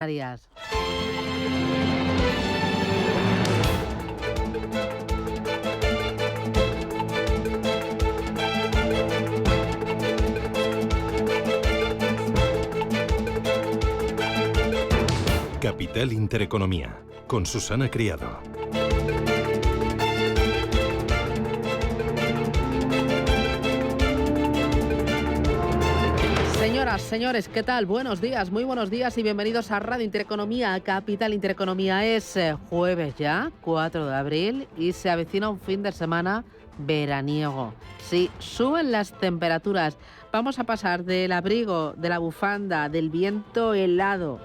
Canarias. Capital Intereconomía, con Susana Criado. Señoras, señores, ¿qué tal? Buenos días, muy buenos días y bienvenidos a Radio Intereconomía, a Capital Intereconomía. Es jueves ya, 4 de abril, y se avecina un fin de semana veraniego. Sí, suben las temperaturas. Vamos a pasar del abrigo, de la bufanda, del viento helado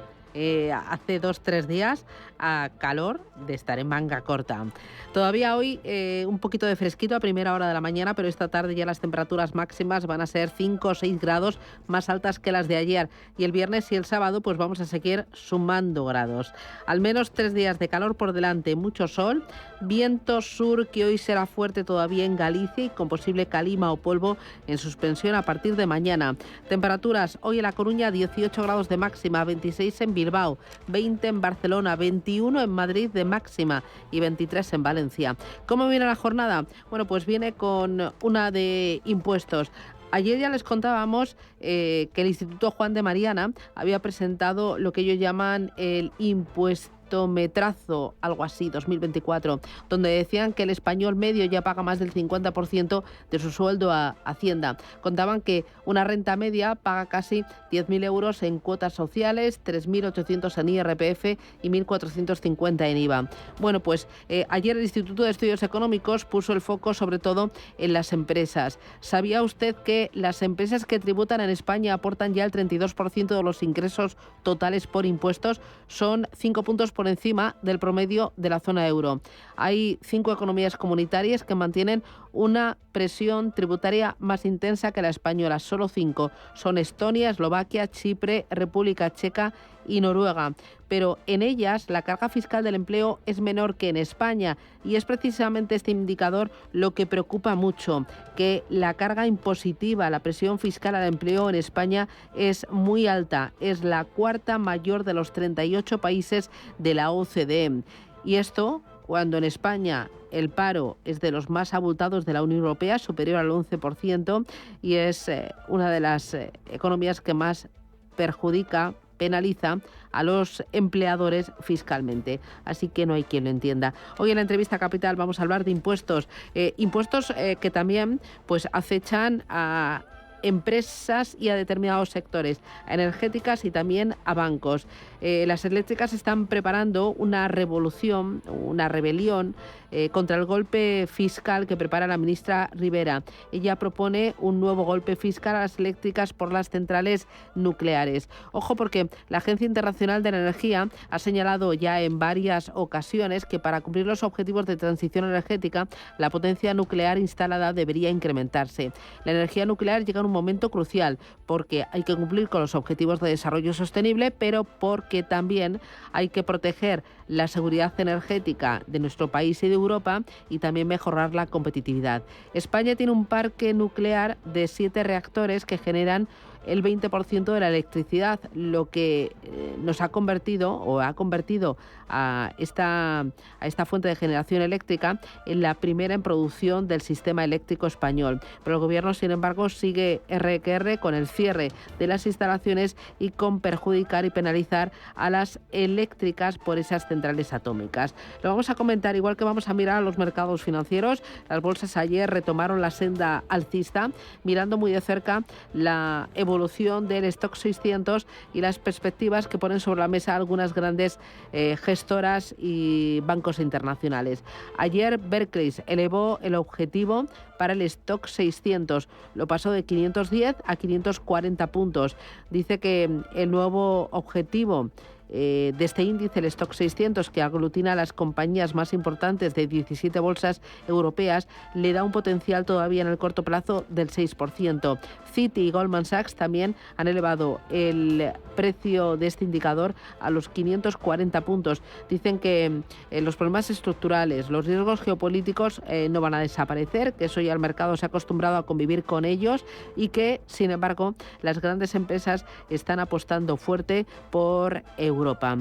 hace 2-3 días a calor de estar en manga corta. Todavía hoy un poquito de fresquito a primera hora de la mañana, pero esta tarde ya las temperaturas máximas van a ser 5 o 6 grados más altas que las de ayer. Y el viernes y el sábado pues vamos a seguir sumando grados. Al menos 3 días de calor por delante, mucho sol, viento sur que hoy será fuerte todavía en Galicia y con posible calima o polvo en suspensión a partir de mañana. Temperaturas hoy en La Coruña 18 grados de máxima, 26 en Bilbao, 20 en Barcelona, 21 en Madrid de máxima y 23 en Valencia. ¿Cómo viene la jornada? Bueno, pues viene con una de impuestos. Ayer ya les contábamos que el Instituto Juan de Mariana había presentado lo que ellos llaman el impuestometrazo, algo así, 2024, donde decían que el español medio ya paga más del 50% de su sueldo a Hacienda. Contaban que una renta media paga casi 10.000 euros en cuotas sociales, 3.800 en IRPF y 1.450 en IVA. Bueno, pues ayer el Instituto de Estudios Económicos puso el foco sobre todo en las empresas. ¿Sabía usted que las empresas que tributan en España aportan ya el 32% de los ingresos totales por impuestos? Son 5 puntos por encima del promedio de la zona euro. Hay 5 economías comunitarias que mantienen una presión tributaria más intensa que la española. Solo 5 son Estonia, Eslovaquia, Chipre, República Checa y Noruega. Pero en ellas la carga fiscal del empleo es menor que en España y es precisamente este indicador lo que preocupa mucho, que la carga impositiva, la presión fiscal al empleo en España es muy alta. Es la cuarta mayor de los 38 países de la OCDE. Y esto cuando en España el paro es de los más abultados de la Unión Europea, superior al 11%, y es una de las economías que más penaliza a los empleadores fiscalmente. Así que no hay quien lo entienda. Hoy en la entrevista Capital vamos a hablar de impuestos. Impuestos que también pues acechan a empresas y a determinados sectores, a energéticas y también a bancos. Las eléctricas están preparando una revolución, una rebelión contra el golpe fiscal que prepara la ministra Rivera. Ella propone un nuevo golpe fiscal a las eléctricas por las centrales nucleares. Ojo, porque la Agencia Internacional de la Energía ha señalado ya en varias ocasiones que para cumplir los objetivos de transición energética, la potencia nuclear instalada debería incrementarse. La energía nuclear llega en un momento crucial porque hay que cumplir con los objetivos de desarrollo sostenible, pero porque también hay que proteger la seguridad energética de nuestro país y de Europa y también mejorar la competitividad. España tiene un parque nuclear de 7 reactores que generan el 20% de la electricidad, lo que nos ha convertido o ha convertido a esta fuente de generación eléctrica en la primera en producción del sistema eléctrico español. Pero el gobierno, sin embargo, sigue R con el cierre de las instalaciones y con perjudicar y penalizar a las eléctricas por esas centrales atómicas. Lo vamos a comentar, igual que vamos a mirar a los mercados financieros. Las bolsas ayer retomaron la senda alcista, mirando muy de cerca la evolución del stock 600 y las perspectivas que ponen sobre la mesa algunas grandes gestoras y bancos internacionales. Ayer Barclays elevó el objetivo para el stock 600, lo pasó de 510 a 540 puntos. Dice que el nuevo objetivo de este índice, el Stock 600, que aglutina a las compañías más importantes de 17 bolsas europeas, le da un potencial todavía en el corto plazo del 6%. Citi y Goldman Sachs también han elevado el precio de este indicador a los 540 puntos. Dicen que los problemas estructurales, los riesgos geopolíticos no van a desaparecer, que eso ya el mercado se ha acostumbrado a convivir con ellos y que, sin embargo, las grandes empresas están apostando fuerte por Europa. Europa.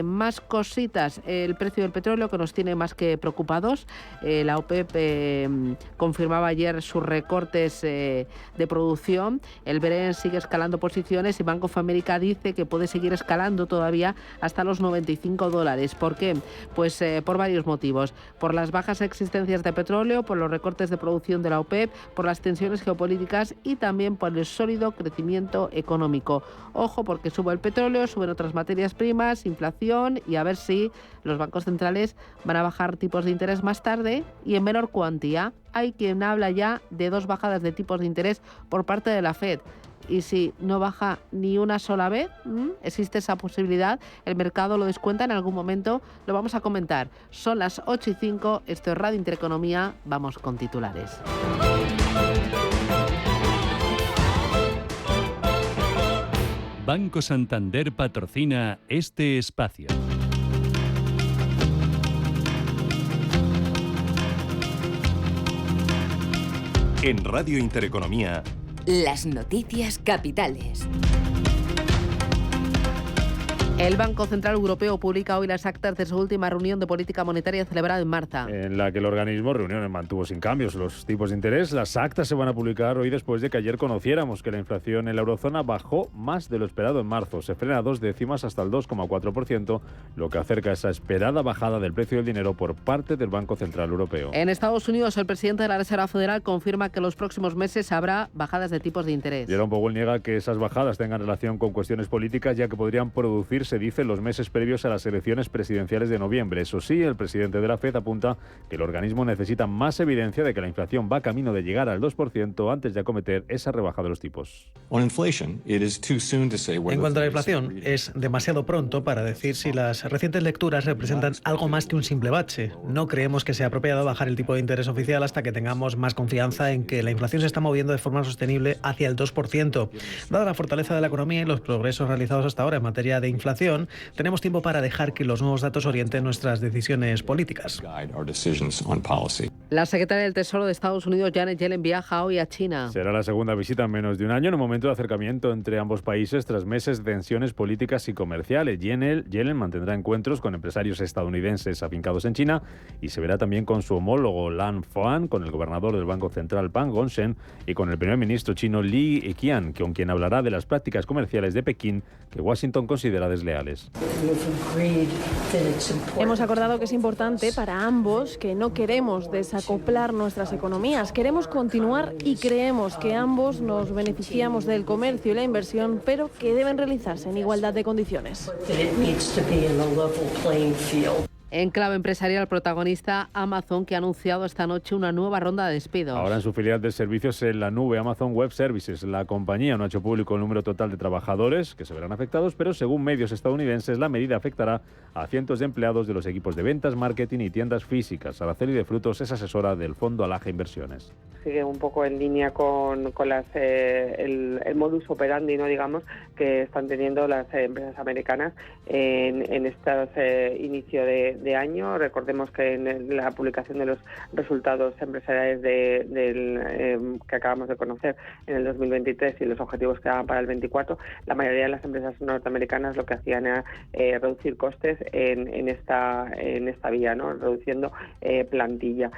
Más cositas, el precio del petróleo que nos tiene más que preocupados. La OPEP confirmaba ayer sus recortes de producción. El Brent sigue escalando posiciones y Bank of America dice que puede seguir escalando todavía hasta los $95. ¿Por qué? Pues por varios motivos. Por las bajas existencias de petróleo, por los recortes de producción de la OPEP, por las tensiones geopolíticas y también por el sólido crecimiento económico. Ojo, porque sube el petróleo, suben otras materias primas, inflación, y a ver si los bancos centrales van a bajar tipos de interés más tarde y en menor cuantía. Hay quien habla ya de 2 bajadas de tipos de interés por parte de la FED. Y si no baja ni una sola vez, existe esa posibilidad, el mercado lo descuenta en algún momento, lo vamos a comentar. Son las 8:05, esto es Radio Intereconomía, vamos con titulares. Banco Santander patrocina este espacio. En Radio Intereconomía, las noticias capitales. El Banco Central Europeo publica hoy las actas de su última reunión de política monetaria celebrada en Malta, en la que el organismo reuniones mantuvo sin cambios los tipos de interés. Las actas se van a publicar hoy después de que ayer conociéramos que la inflación en la eurozona bajó más de lo esperado en marzo. Se frena a 2 décimas hasta el 2,4%, lo que acerca esa esperada bajada del precio del dinero por parte del Banco Central Europeo. En Estados Unidos, el presidente de la Reserva Federal confirma que en los próximos meses habrá bajadas de tipos de interés. Jerome Powell niega que esas bajadas tengan relación con cuestiones políticas, ya que podrían producirse, dice, en los meses previos a las elecciones presidenciales de noviembre. Eso sí, el presidente de la FED apunta que el organismo necesita más evidencia de que la inflación va camino de llegar al 2% antes de acometer esa rebaja de los tipos. En cuanto a la inflación, es demasiado pronto para decir si las recientes lecturas representan algo más que un simple bache. No creemos que sea apropiado bajar el tipo de interés oficial hasta que tengamos más confianza en que la inflación se está moviendo de forma sostenible hacia el 2%. Dada la fortaleza de la economía y los progresos realizados hasta ahora en materia de inflación, tenemos tiempo para dejar que los nuevos datos orienten nuestras decisiones políticas. La secretaria del Tesoro de Estados Unidos, Janet Yellen, viaja hoy a China. Será la segunda visita en menos de un año, en un momento de acercamiento entre ambos países tras meses de tensiones políticas y comerciales. Yellen mantendrá encuentros con empresarios estadounidenses afincados en China y se verá también con su homólogo Lan Foan, con el gobernador del Banco Central Pan Gongsheng y con el primer ministro chino Li Keqiang, con quien hablará de las prácticas comerciales de Pekín que Washington considera desleales. Hemos acordado que es importante para ambos que no queremos desacoplar nuestras economías, queremos continuar y creemos que ambos nos beneficiamos del comercio y la inversión, pero que deben realizarse en igualdad de condiciones. En clave empresarial, protagonista Amazon, que ha anunciado esta noche una nueva ronda de despidos. Ahora en su filial de servicios en la nube, Amazon Web Services. La compañía no ha hecho público el número total de trabajadores que se verán afectados, pero según medios estadounidenses, la medida afectará a cientos de empleados de los equipos de ventas, marketing y tiendas físicas. Araceli de Frutos es asesora del Fondo Alaja Inversiones. Sigue un poco en línea con el modus operandi, ¿no?, digamos, que están teniendo las empresas americanas en este inicio de año. Recordemos que en la publicación de los resultados empresariales que acabamos de conocer en el 2023 y los objetivos que daban para el 24, la mayoría de las empresas norteamericanas lo que hacían era reducir costes en esta vía, ¿no?, reduciendo plantilla.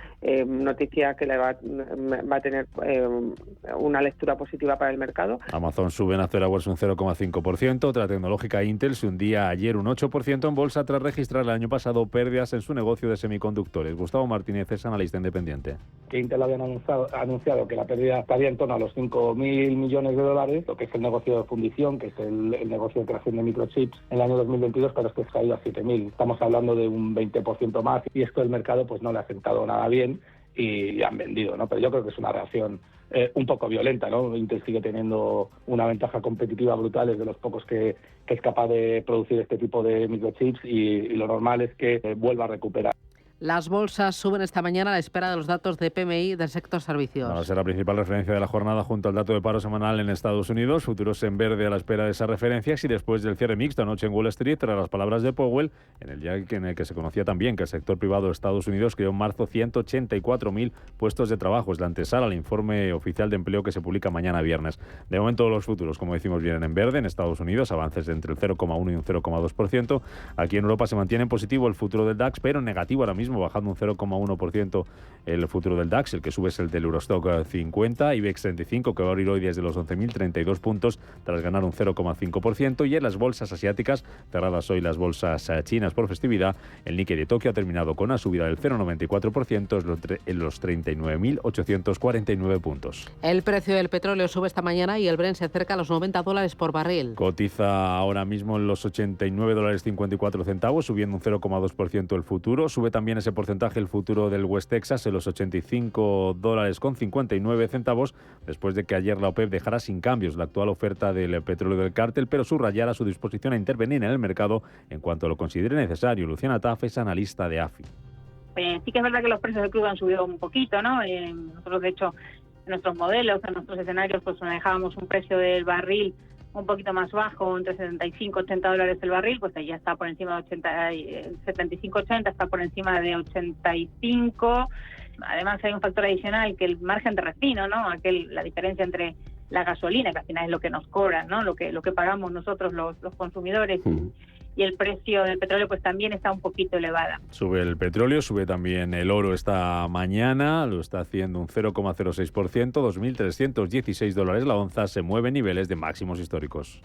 Noticia que va a tener una lectura positiva para el mercado. Amazon sube en Acerauers un 0,5%, otra tecnológica Intel se hundía ayer un 8% en bolsa tras registrar el año pasado pérdidas en su negocio de semiconductores. Gustavo Martínez es analista independiente. Que Intel había anunciado que la pérdida estaría en torno a los $5.000 millones, lo que es el negocio de fundición, que es el negocio de creación de microchips en el año 2022, pero es que se ha ido a 7.000. Estamos hablando de un 20% más y esto el mercado pues no le ha sentado nada bien y han vendido, ¿no? Pero yo creo que es una reacción un poco violenta, ¿no? Intel sigue teniendo una ventaja competitiva brutal, es de los pocos que es capaz de producir este tipo de microchips y lo normal es que vuelva a recuperar. Las bolsas suben esta mañana a la espera de los datos de PMI del sector servicios. Va a ser la principal referencia de la jornada junto al dato de paro semanal en Estados Unidos. Futuros en verde a la espera de esas referencias y después del cierre mixto anoche en Wall Street, tras las palabras de Powell, en el día en el que se conocía también que el sector privado de Estados Unidos creó en marzo 184.000 puestos de trabajo. Es la antesala al informe oficial de empleo que se publica mañana viernes. De momento los futuros, como decimos, vienen en verde en Estados Unidos, avances de entre el 0,1 y un 0,2%. Aquí en Europa se mantiene en positivo el futuro del DAX, pero negativo ahora mismo, bajando un 0,1% el futuro del DAX. El que sube es el del Eurostock 50, IBEX 35, que va a abrir hoy desde los 11.032 puntos tras ganar un 0,5%. Y en las bolsas asiáticas, cerradas hoy las bolsas chinas por festividad, el Nikkei de Tokio ha terminado con una subida del 0,94% en los 39.849 puntos. El precio del petróleo sube esta mañana y el Brent se acerca a los $90 por barril. Cotiza ahora mismo en los $89.54, subiendo un 0,2% el futuro. Sube también ese porcentaje el futuro del West Texas en los $85.59, después de que ayer la OPEP dejara sin cambios la actual oferta del petróleo del cártel, pero subrayara su disposición a intervenir en el mercado en cuanto lo considere necesario. Luciana Taf es analista de AFI. Sí que es verdad que los precios del crudo han subido un poquito, ¿no? Nosotros, de hecho, en nuestros modelos, en nuestros escenarios, pues manejábamos un precio del barril un poquito más bajo, entre 75 y 80 dólares el barril, pues ahí ya está por encima de 75-80, está por encima de 85. Además hay un factor adicional, que el margen de refino, ¿no? La diferencia entre la gasolina, que al final es lo que nos cobran, ¿no? Lo que pagamos nosotros los consumidores, y el precio del petróleo pues también está un poquito elevada. Sube el petróleo, sube también el oro esta mañana, lo está haciendo un 0,06%, $2.316 la onza, se mueve en niveles de máximos históricos.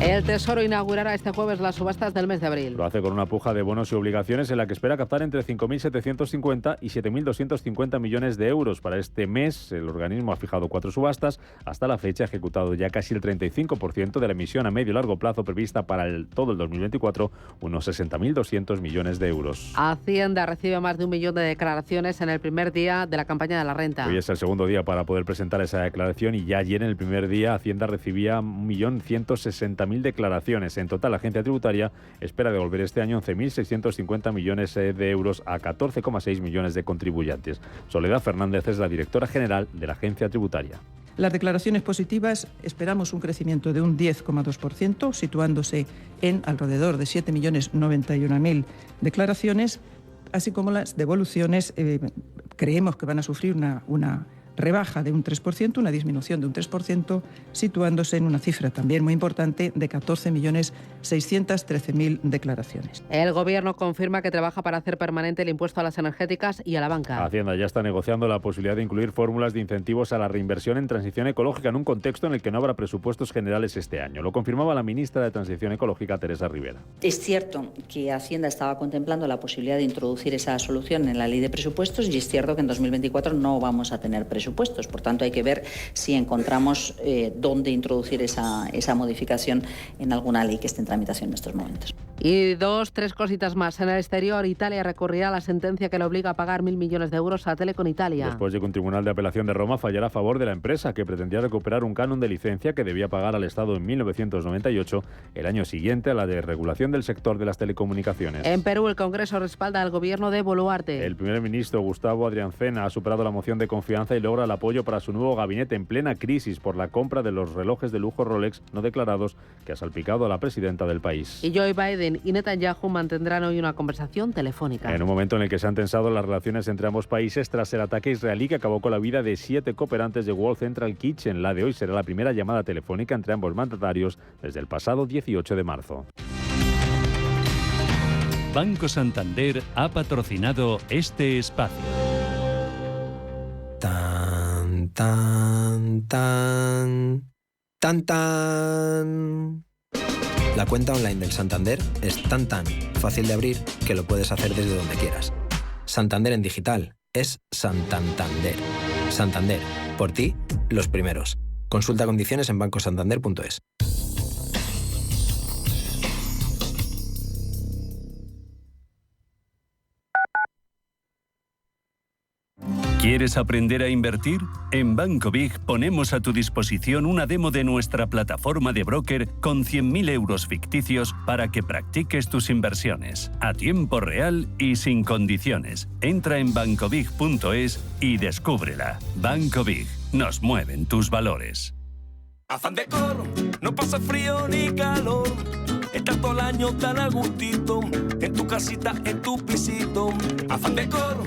El Tesoro inaugurará este jueves las subastas del mes de abril. Lo hace con una puja de bonos y obligaciones en la que espera captar entre 5.750 y 7.250 millones de euros. Para este mes, el organismo ha fijado 4 subastas. Hasta la fecha ha ejecutado ya casi el 35% de la emisión a medio y largo plazo prevista para todo el 2024, unos 60.200 millones de euros. Hacienda recibe más de 1 millón de declaraciones en el primer día de la campaña de la renta. Hoy es el segundo día para poder presentar esa declaración y ya ayer en el primer día Hacienda recibía 1.160.000 declaraciones. En total, la agencia tributaria espera devolver este año 11.650 millones de euros a 14,6 millones de contribuyentes. Soledad Fernández es la directora general de la agencia tributaria. Las declaraciones positivas esperamos un crecimiento de un 10,2%, situándose en alrededor de 7.091.000 declaraciones, así como las devoluciones creemos que van a sufrir una rebaja de un 3%, una disminución de un 3%, situándose en una cifra también muy importante de 14.613.000 declaraciones. El Gobierno confirma que trabaja para hacer permanente el impuesto a las energéticas y a la banca. Hacienda ya está negociando la posibilidad de incluir fórmulas de incentivos a la reinversión en transición ecológica en un contexto en el que no habrá presupuestos generales este año. Lo confirmaba la ministra de Transición Ecológica, Teresa Rivera. Es cierto que Hacienda estaba contemplando la posibilidad de introducir esa solución en la ley de presupuestos y es cierto que en 2024 no vamos a tener presupuestos. Por tanto, hay que ver si encontramos dónde introducir esa modificación en alguna ley que esté en tramitación en estos momentos. Y 3 cositas más. En el exterior, Italia recurrirá a la sentencia que le obliga a pagar 1.000 millones de euros a Telecom Italia. Después de que un tribunal de apelación de Roma fallara a favor de la empresa, que pretendía recuperar un canon de licencia que debía pagar al Estado en 1998, el año siguiente a la desregulación del sector de las telecomunicaciones. En Perú, el Congreso respalda al gobierno de Boluarte. El primer ministro Gustavo Adriancena ha superado la moción de confianza y logra el apoyo para su nuevo gabinete en plena crisis por la compra de los relojes de lujo Rolex no declarados que ha salpicado a la presidenta del país. Y Joe Biden y Netanyahu mantendrán hoy una conversación telefónica. En un momento en el que se han tensado las relaciones entre ambos países tras el ataque israelí que acabó con la vida de 7 cooperantes de World Central Kitchen. La de hoy será la primera llamada telefónica entre ambos mandatarios desde el pasado 18 de marzo. Banco Santander ha patrocinado este espacio. Tan, tan, tan, tan, tan. La cuenta online del Santander es tan fácil de abrir que lo puedes hacer desde donde quieras. Santander en digital es Santander. Santander, por ti, los primeros. Consulta condiciones en bancosantander.es. ¿Quieres aprender a invertir? En Banco Big ponemos a tu disposición una demo de nuestra plataforma de broker con 100.000 euros ficticios para que practiques tus inversiones a tiempo real y sin condiciones. Entra en bancobig.es y descúbrela. Banco Big. Nos mueven tus valores. Afán Decor, no pasa frío ni calor. Está todo el año tan a gustito, en tu casita, en tu pisito. Afán Decor,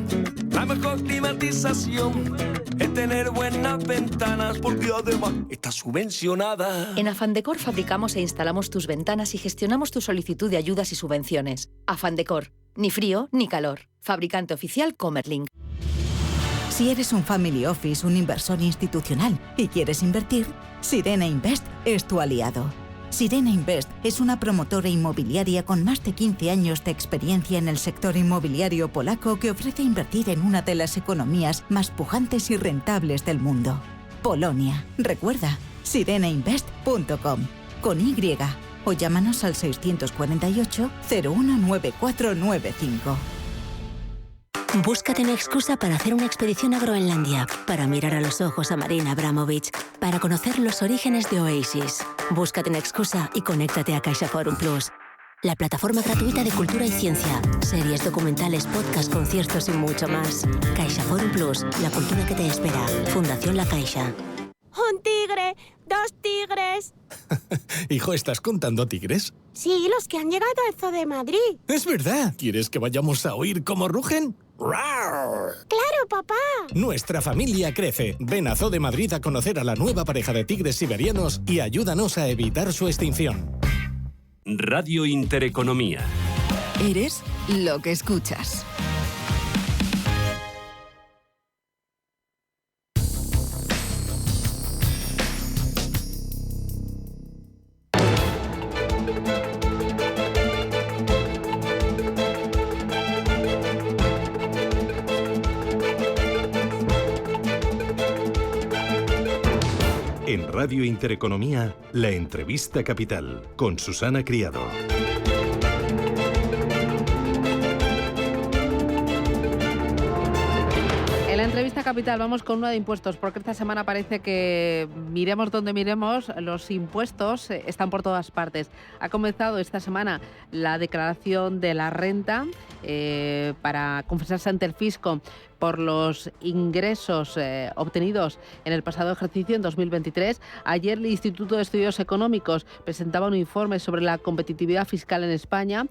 la mejor climatización es tener buenas ventanas, porque además está subvencionada. En Afán Decor fabricamos e instalamos tus ventanas y gestionamos tu solicitud de ayudas y subvenciones. Afán Decor, ni frío ni calor. Fabricante oficial Comerlink. Si eres un family office, un inversor institucional y quieres invertir, Sirena Invest es tu aliado. Sirena Invest es una promotora inmobiliaria con más de 15 años de experiencia en el sector inmobiliario polaco que ofrece invertir en una de las economías más pujantes y rentables del mundo. Polonia. Recuerda, sirenainvest.com con Y o llámanos al 648 019495. Búscate una excusa para hacer una expedición a Groenlandia, para mirar a los ojos a Marina Abramovich, para conocer los orígenes de Oasis. Búscate una excusa y conéctate a CaixaForum Plus, la plataforma gratuita de cultura y ciencia, series, documentales, podcasts, conciertos y mucho más. CaixaForum Plus, la cultura que te espera. Fundación La Caixa. ¡Un tigre! ¡2 tigres! Hijo, ¿estás contando tigres? Sí, los que han llegado al Zoo de Madrid. Es verdad. ¿Quieres que vayamos a oír cómo rugen? ¡Rar! ¡Claro, papá! Nuestra familia crece. Ven a Zoo de Madrid a conocer a la nueva pareja de tigres siberianos y ayúdanos a evitar su extinción. Radio Intereconomía. Eres lo que escuchas. En Radio Intereconomía, la entrevista capital, con Susana Criado. En la entrevista capital vamos con una de impuestos, porque esta semana parece que miremos donde miremos, los impuestos están por todas partes. Ha comenzado esta semana la declaración de la renta para confesarse ante el fisco por los ingresos obtenidos en el pasado ejercicio, en 2023. Ayer el Instituto de Estudios Económicos presentaba un informe sobre la competitividad fiscal en España.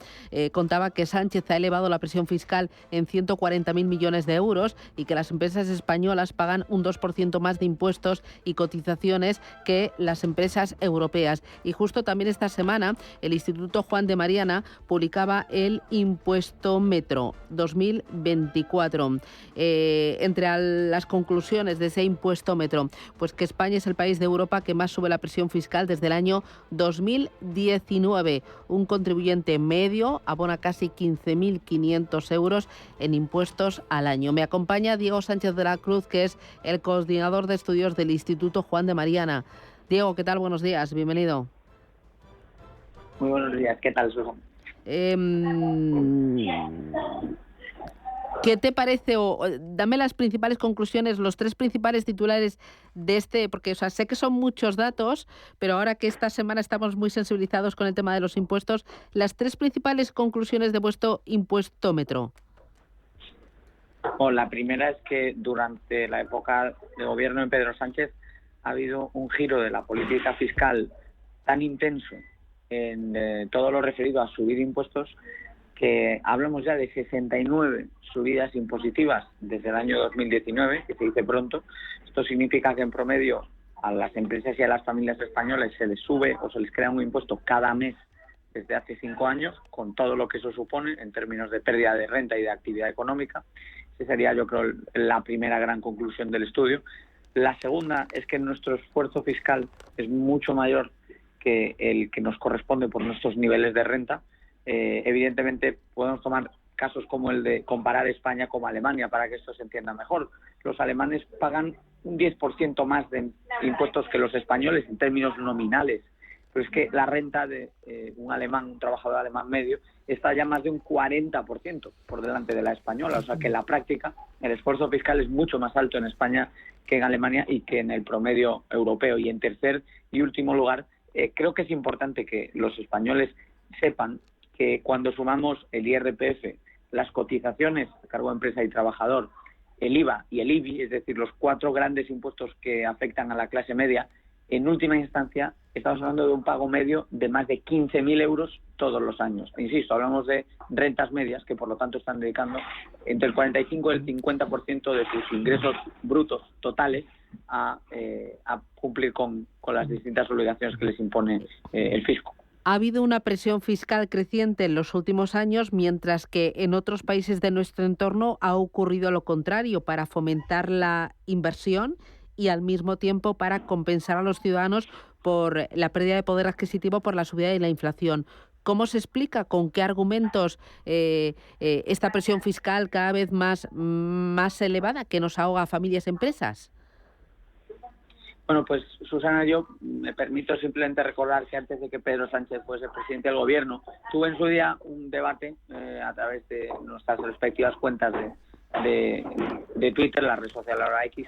Contaba que Sánchez ha elevado la presión fiscal en 140.000 millones de euros y que las empresas españolas pagan un 2% más de impuestos y cotizaciones que las empresas europeas. Y justo también esta semana el Instituto Juan de Mariana publicaba el Impuestómetro 2024. Entre las conclusiones de ese impuestómetro, pues que España es el país de Europa que más sube la presión fiscal desde el año 2019. Un contribuyente medio abona casi 15.500 euros en impuestos al año. Me acompaña Diego Sánchez de la Cruz, que es el coordinador de estudios del Instituto Juan de Mariana. Diego, ¿qué tal? Buenos días, bienvenido. Muy buenos días, ¿qué tal, Susana? ¿Qué te parece? Dame las principales conclusiones, los 3 principales titulares de este, porque sé que son muchos datos, pero ahora que esta semana estamos muy sensibilizados con el tema de los impuestos, las 3 principales conclusiones de vuestro impuestómetro. La primera es que durante la época de gobierno de Pedro Sánchez ha habido un giro de la política fiscal tan intenso en todo lo referido a subir impuestos, que hablamos ya de 69 subidas impositivas desde el año 2019, que se dice pronto. Esto significa que en promedio a las empresas y a las familias españolas se les sube o se les crea un impuesto cada mes desde hace 5 años, con todo lo que eso supone en términos de pérdida de renta y de actividad económica. Esa sería, yo creo, la primera gran conclusión del estudio. La segunda es que nuestro esfuerzo fiscal es mucho mayor que el que nos corresponde por nuestros niveles de renta. Evidentemente podemos tomar casos como el de comparar España con Alemania para que esto se entienda mejor. Los alemanes pagan un 10% más de impuestos que los españoles en términos nominales, pero es que la renta de un trabajador alemán medio, está ya más de un 40% por delante de la española. O sea que en la práctica el esfuerzo fiscal es mucho más alto en España que en Alemania y que en el promedio europeo. Y en tercer y último lugar, creo que es importante que los españoles sepan que cuando sumamos el IRPF, las cotizaciones a cargo de empresa y trabajador, el IVA y el IBI, es decir, los 4 grandes impuestos que afectan a la clase media, en última instancia estamos hablando de un pago medio de más de 15.000 euros todos los años. Insisto, hablamos de rentas medias que por lo tanto están dedicando entre el 45 y el 50% de sus ingresos brutos totales a cumplir con las distintas obligaciones que les impone el fisco. Ha habido una presión fiscal creciente en los últimos años, mientras que en otros países de nuestro entorno ha ocurrido lo contrario, para fomentar la inversión y al mismo tiempo para compensar a los ciudadanos por la pérdida de poder adquisitivo por la subida de la inflación. ¿Cómo se explica, con qué argumentos esta presión fiscal cada vez más elevada que nos ahoga a familias y empresas? Bueno, pues Susana, yo me permito simplemente recordar que antes de que Pedro Sánchez fuese presidente del Gobierno, tuve en su día un debate a través de nuestras respectivas cuentas de Twitter, la red social ahora X,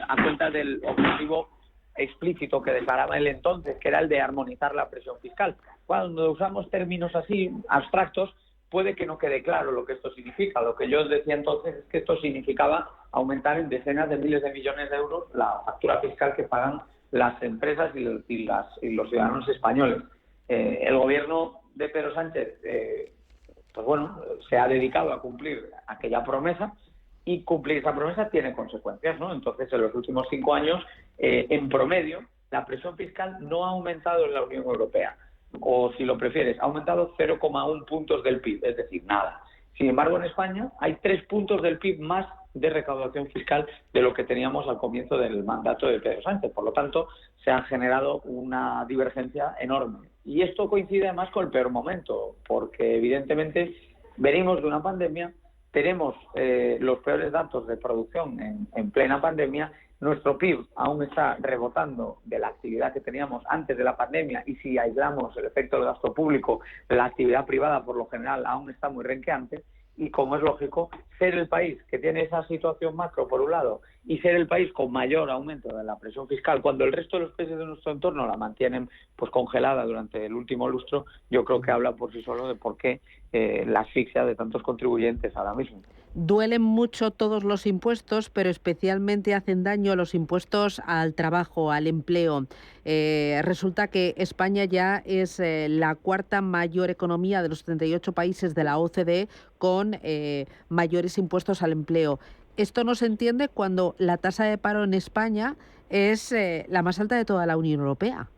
a cuenta del objetivo explícito que declaraba él entonces, que era el de armonizar la presión fiscal. Cuando usamos términos así abstractos, puede que no quede claro lo que esto significa. Lo que yo decía entonces es que esto significaba aumentar en decenas de miles de millones de euros la factura fiscal que pagan las empresas y los ciudadanos españoles. El gobierno de Pedro Sánchez, pues bueno, se ha dedicado a cumplir aquella promesa, y cumplir esa promesa tiene consecuencias, ¿no? Entonces, en los últimos 5 años, en promedio, la presión fiscal no ha aumentado en la Unión Europea. O, si lo prefieres, ha aumentado 0,1 puntos del PIB, es decir, nada. Sin embargo, en España hay 3 puntos del PIB más de recaudación fiscal de lo que teníamos al comienzo del mandato de Pedro Sánchez. Por lo tanto, se ha generado una divergencia enorme. Y esto coincide además con el peor momento, porque evidentemente venimos de una pandemia, tenemos los peores datos de producción en plena pandemia. Nuestro PIB aún está rebotando de la actividad que teníamos antes de la pandemia, y si aislamos el efecto del gasto público, la actividad privada por lo general aún está muy renqueante. Y como es lógico, ser el país que tiene esa situación macro por un lado y ser el país con mayor aumento de la presión fiscal, cuando el resto de los países de nuestro entorno la mantienen pues congelada durante el último lustro, yo creo que habla por sí solo de por qué la asfixia de tantos contribuyentes ahora mismo. Duelen mucho todos los impuestos, pero especialmente hacen daño los impuestos al trabajo, al empleo. Resulta que España ya es la 4ª mayor economía de los 38 países de la OCDE con mayores impuestos al empleo. Esto no se entiende cuando la tasa de paro en España es la más alta de toda la Unión Europea.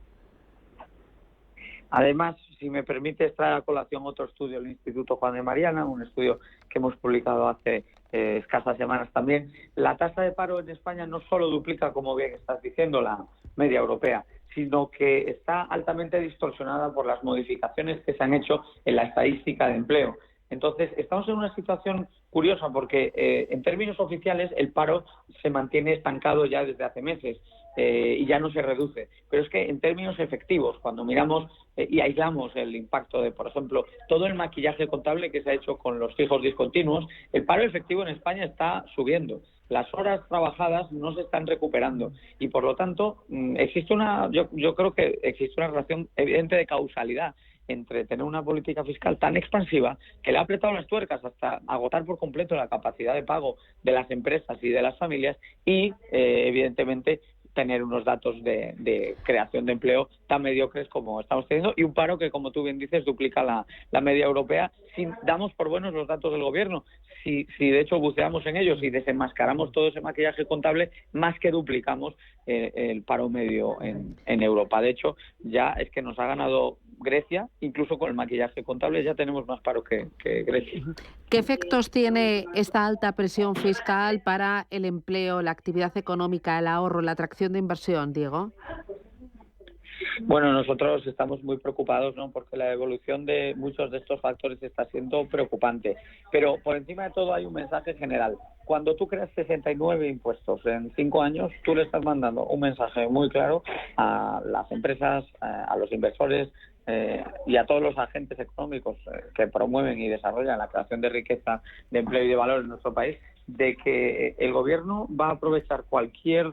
Además, si me permite traer a colación otro estudio del Instituto Juan de Mariana, un estudio que hemos publicado hace escasas semanas también. La tasa de paro en España no solo duplica, como bien estás diciendo, la media europea, sino que está altamente distorsionada por las modificaciones que se han hecho en la estadística de empleo. Entonces, estamos en una situación curiosa porque en términos oficiales el paro se mantiene estancado ya desde hace meses y ya no se reduce. Pero es que en términos efectivos, cuando miramos y aislamos el impacto de, por ejemplo, todo el maquillaje contable que se ha hecho con los fijos discontinuos, el paro efectivo en España está subiendo. Las horas trabajadas no se están recuperando y, por lo tanto, yo creo que existe una relación evidente de causalidad entre tener una política fiscal tan expansiva que le ha apretado las tuercas hasta agotar por completo la capacidad de pago de las empresas y de las familias y, evidentemente, tener unos datos de creación de empleo tan mediocres como estamos teniendo y un paro que, como tú bien dices, duplica la media europea. Si damos por buenos los datos del gobierno, si de hecho buceamos en ellos y desenmascaramos todo ese maquillaje contable, más que duplicamos el paro medio en Europa. De hecho, ya es que nos ha ganado Grecia, incluso con el maquillaje contable ya tenemos más paro que Grecia. ¿Qué efectos tiene esta alta presión fiscal para el empleo, la actividad económica, el ahorro, la atracción de inversión, Diego? Bueno, nosotros estamos muy preocupados, ¿no? Porque la evolución de muchos de estos factores está siendo preocupante. Pero por encima de todo hay un mensaje general. Cuando tú creas 69 impuestos en 5 años, tú le estás mandando un mensaje muy claro a las empresas, a los inversores y a todos los agentes económicos que promueven y desarrollan la creación de riqueza, de empleo y de valor en nuestro país, de que el gobierno va a aprovechar cualquier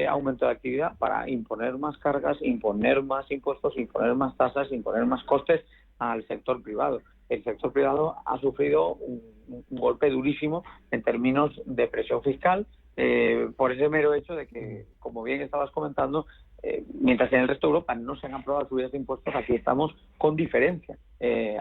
aumento de actividad para imponer más cargas, imponer más impuestos, imponer más tasas, imponer más costes al sector privado. El sector privado ha sufrido un golpe durísimo en términos de presión fiscal por ese mero hecho de que, como bien estabas comentando, mientras en el resto de Europa no se han aprobado subidas de impuestos, aquí estamos con diferencia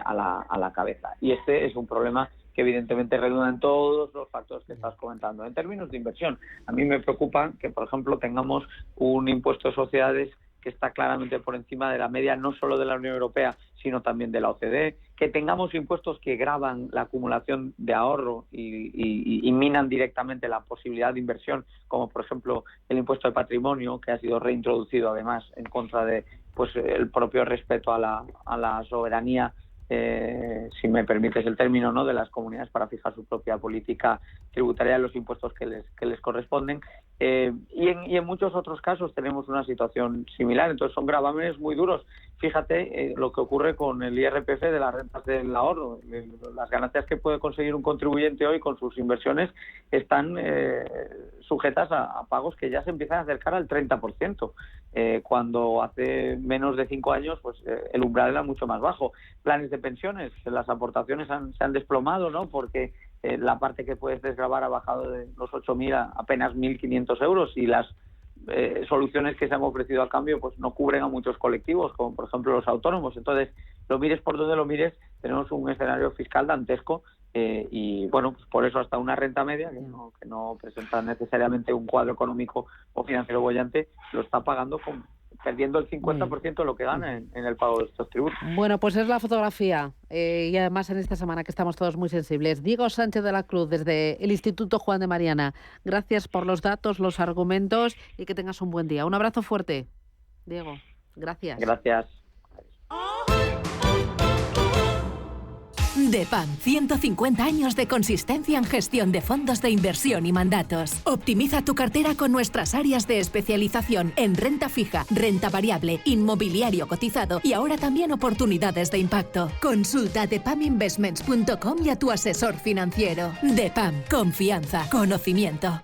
a la cabeza. Y este es un problema que evidentemente redunda en todos los factores que estás comentando. En términos de inversión, a mí me preocupa que, por ejemplo, tengamos un impuesto de sociedades que está claramente por encima de la media, no solo de la Unión Europea, sino también de la OCDE, que tengamos impuestos que gravan la acumulación de ahorro y minan directamente la posibilidad de inversión, como por ejemplo el impuesto de patrimonio, que ha sido reintroducido además en contra de el propio respeto a la soberanía, si me permites el término, ¿no?, de las comunidades para fijar su propia política tributaria de los impuestos que les corresponden. Y en muchos otros casos tenemos una situación similar, entonces son gravámenes muy duros. Fíjate lo que ocurre con el IRPF de las rentas del ahorro. Las ganancias que puede conseguir un contribuyente hoy con sus inversiones están sujetas a pagos que ya se empiezan a acercar al 30%, cuando hace menos de 5 años pues el umbral era mucho más bajo. Planes de pensiones, las aportaciones se han desplomado, ¿no?, porque la parte que puedes desgravar ha bajado de los 8.000 a apenas 1.500 euros y las soluciones que se han ofrecido al cambio pues no cubren a muchos colectivos, como por ejemplo los autónomos. Entonces, lo mires por donde lo mires, tenemos un escenario fiscal dantesco y bueno, pues por eso hasta una renta media que no presenta necesariamente un cuadro económico o financiero bollante, lo está pagando perdiendo el 50% de lo que gana en el pago de estos tributos. Bueno, pues es la fotografía y además en esta semana que estamos todos muy sensibles. Diego Sánchez de la Cruz, desde el Instituto Juan de Mariana. Gracias por los datos, los argumentos y que tengas un buen día. Un abrazo fuerte, Diego. Gracias. Gracias. DEPAM, 150 años de consistencia en gestión de fondos de inversión y mandatos. Optimiza tu cartera con nuestras áreas de especialización en renta fija, renta variable, inmobiliario cotizado y ahora también oportunidades de impacto. Consulta depaminvestments.com y a tu asesor financiero. DEPAM, confianza, conocimiento.